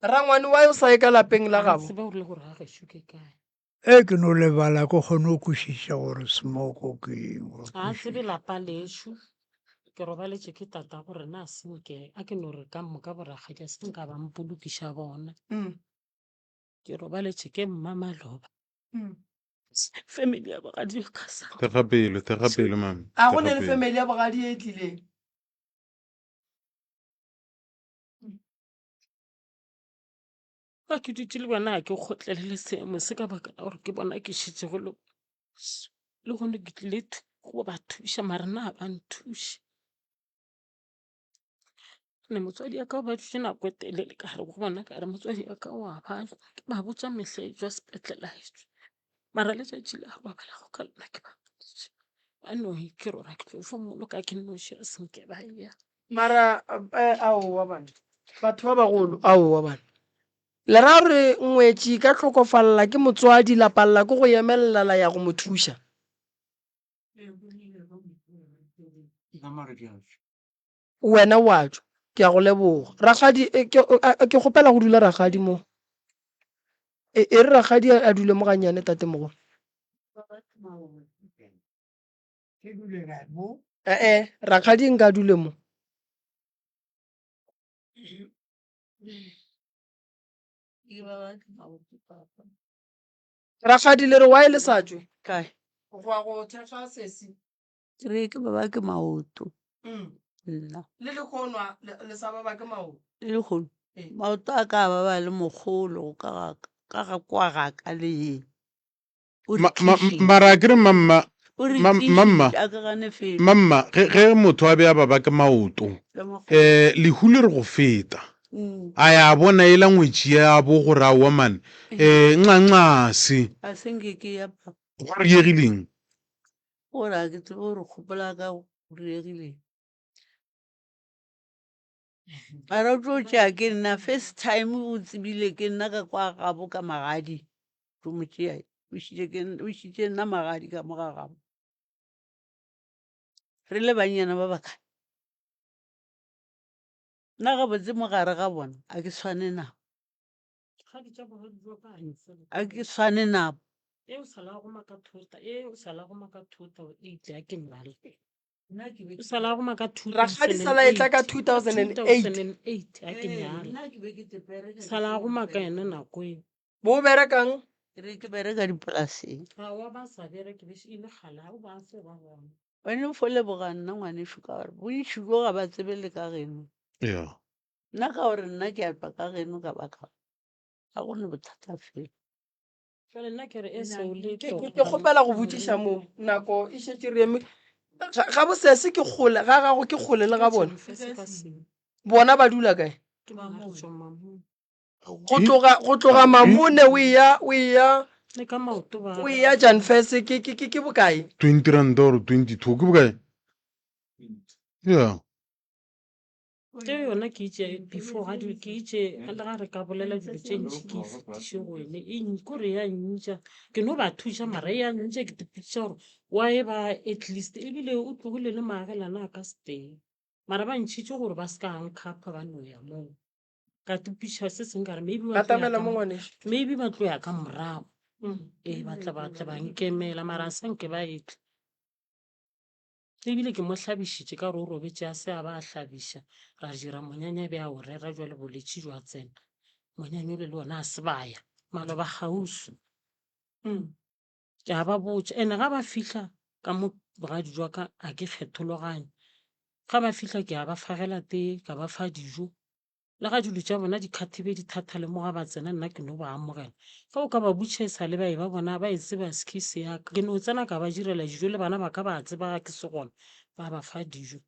rangwane wa yo sa ye ka lapeng la gabo tsebe gore le gore ga gešo ke kae ke no lebala ko kgone o kwešiša gore smoko ke a tsebe lapa lešo ke robaletše ke tata gore na senke a ke no re ka moka boragadi a se nka ba mpolokiša bona ke robaletše ke mmamaloba family ya bogadi ka sa thegapelo mama a go ne le family ya bogadi e tlileng ba ke dutse le bona ke kgotlelele seemo se ka baka la gore ke bona ke šitše go le gone ke tlile go ba thuša mare na ba nthuše ne motswadi ya ka o ba thutše nako e telele ka gare go bona ka re motswadi ya ka wa bana ke ba botsa mehlaetšwa sepetlela etswe mara letšatši la robala go ka lona ke ba anoi ke rora ke tlo fa molo ka ke nnoši a senke ba ya mara aowa bana batho ba bagolo aowa bana le ra gore ngwetši ka tlhokofalela ke motswadi lapalla ke go emelela ya go mo thuša wena wa tšwa ke a go leboga ragadi ke kgopela go dula ragadi mo e re ragadi a dule mo gannyane tate mogolo ragadi nka dule mo ragadi le re wa e le sa tšwe kae go a go thekga sesi ke re ke baba ke maoto nna le lekgonwa le sa baba ke mao le lekgono maoto a ka baba le mogolo ka ga kwa ga ka le ye o re tlišitše. mara ke re mamma O re mamma tlišitše a ka gane felo mamma ge motho a beya baba ke maoto lehu le re go feta a ya bona e la ngwetši ya bo gore a woman nxanxase a senke ke ya papa go riegileng gore a ke tsebe gore kgopola ka go riegileng mara o tlo tšea ke nna first time o tsebile ke nna ka kwa gabo ka magadi tlo mo tšea o šitše nna magadi ka mo ga gabo re le bannyana ba baka nna gabotse mogare ga bona a ke tshwane nabo a ke tshwane nabo o sala go maka thota o sala go maka thota o eight a ke nnale o sala go maka rakgadi sala e tla ka 2008 2008 a ke nyale sala go maka ene nako e bo o berekang re ke bereka dipolaseng ga wa ba sa bereke be ile gala o ba se ba bona wena o foleboga nna ngwaneso ka gore bontšhi jo ga ba tsebele ka geno yeah nna ka gore nna ke apa ka geno ka baka ga gone bothata fela jale nna ke re e seo le ke kgopela go botsiša mo nako e šetse re eme ga bosese ke kgole ga gago ke kgole le ga bona bona ba dula kae go tloga mamone o ya le ka maoto ba o ya janfes ke bokae 20 rand or 22 ke bokae yeah ke yona ke itse before ga ke itse le ga re ka bolela dilo tše ntši ke fetiše go ene kore ya ntša ke no ba thuša mara ya ntša ke tepitša gore wa e ba at least ebile o tlogile le maagelana a ka seteng mara ba ntšhitše gore ba se ka ankgapha ba no ya moo ka tepiša se seng kare maybe ba tlo ya ka morago batla ba nkemela mara a sanke ba etla ebile ke mo hlabišitše ka gore o robetše a se a ba a hlabiša ra dira monyanya be a o rera jwa le boletši jwa tsena monyanya le ona a se baya maloba gausu ke a ba botša ene ga ba fihla ka mo bogadi jwa ka a ke kgethologane ga ba fihla ke a ba fagela tee ka ba fa dijo le ga dilo tša bona di kgathibe di thatha le mo ga ba tsena nna ke no ba amogela fa o ka ba butšhesa le ba e ba bona ba e tseba skise yaka ke no tsena ka ba direla dijo le bana ba ka ba tseba ke se gona ba ba fa dijo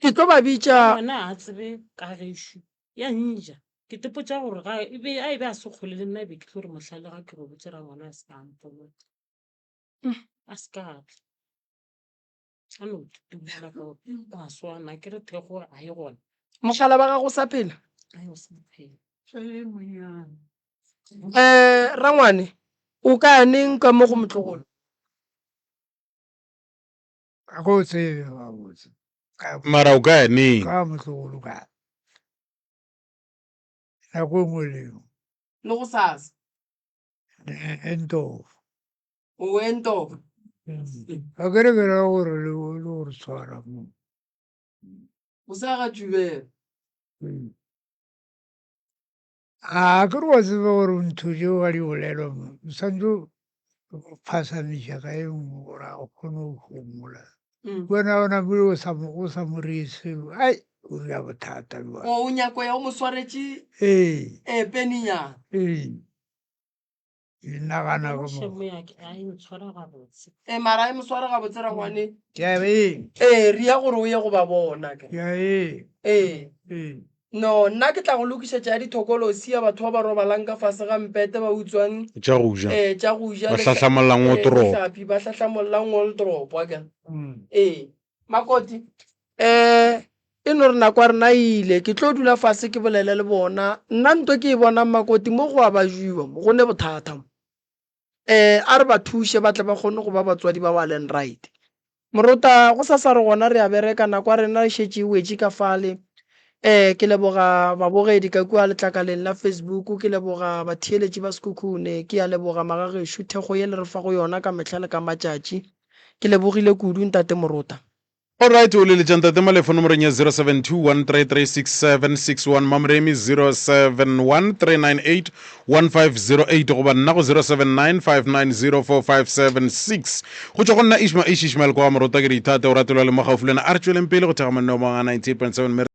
ke tlo ba bitša ngwana a tsebe ka gešo ya nja ke tepotša gore ga a ebe a se kgole le nna be ke tlo re mohlale ga ke go botse ra ngwana a se ka mpolo a se ka tla a no tutumela ka ba swana ke re thego a ye gona mogala ba gago sa phela a yo se phela rangwane o ka neng ka mo go motlogolo ga go tsebe ga botse mara o ka ya neng ka motlogolo ka nako engwe le engwe le go sasa entofo o ento ga kere ke ra gore le gore tshwara mo o sa ga tubela a ke re wa tseba gore ntho jeo ga di bolelwa mo o santse o phasamiša ka e nngwe gore a o kgone go gomola bona ona bile o sa mo reise ai o ria bothata o nyako ya o mo swaretše peninyana e nagana ka mošemo yake a e ntshwara gabotse mara e mo sware ga botse rangwane jae ria gore o ye go ba bona ke no nna ke tla go lokišetša ya dithokolosi ya batho ba ba robalang ka fase ga mpete ba utswang tša go ja tša go ja ba hlahlamollang wardrobe ba hlahlamollang wardrobe wa kana makoti e no re nako a rena ile ke tlo dula fase ke bolele le bona nna nto ke e bonang makoti mo go a ba jiwa mo go ne bothata mo a re ba thuše ba tle ba kgone go ba batswadi ba ba leng right morota go sa sa re gona re a bereka nako a rena re šetše wetše ka fale ke leboga babogedi ka kua letlakaleng la Facebook ke leboga batheeletši ba sekhukhune ke ya leboga magagešo thego ye le re fa go yona ka mehla le ka matšatši ke lebogile kudu ntate morota alright o leletšang tate malefo nomorong ya 0721336761 mamremi 0713981508 goba nna go 0795904576 go tšwa go nna ishmael kwa morota ke di ithate o ratelwa le mo gaufulena a re tšweleng pele go thega manneo mga 98.7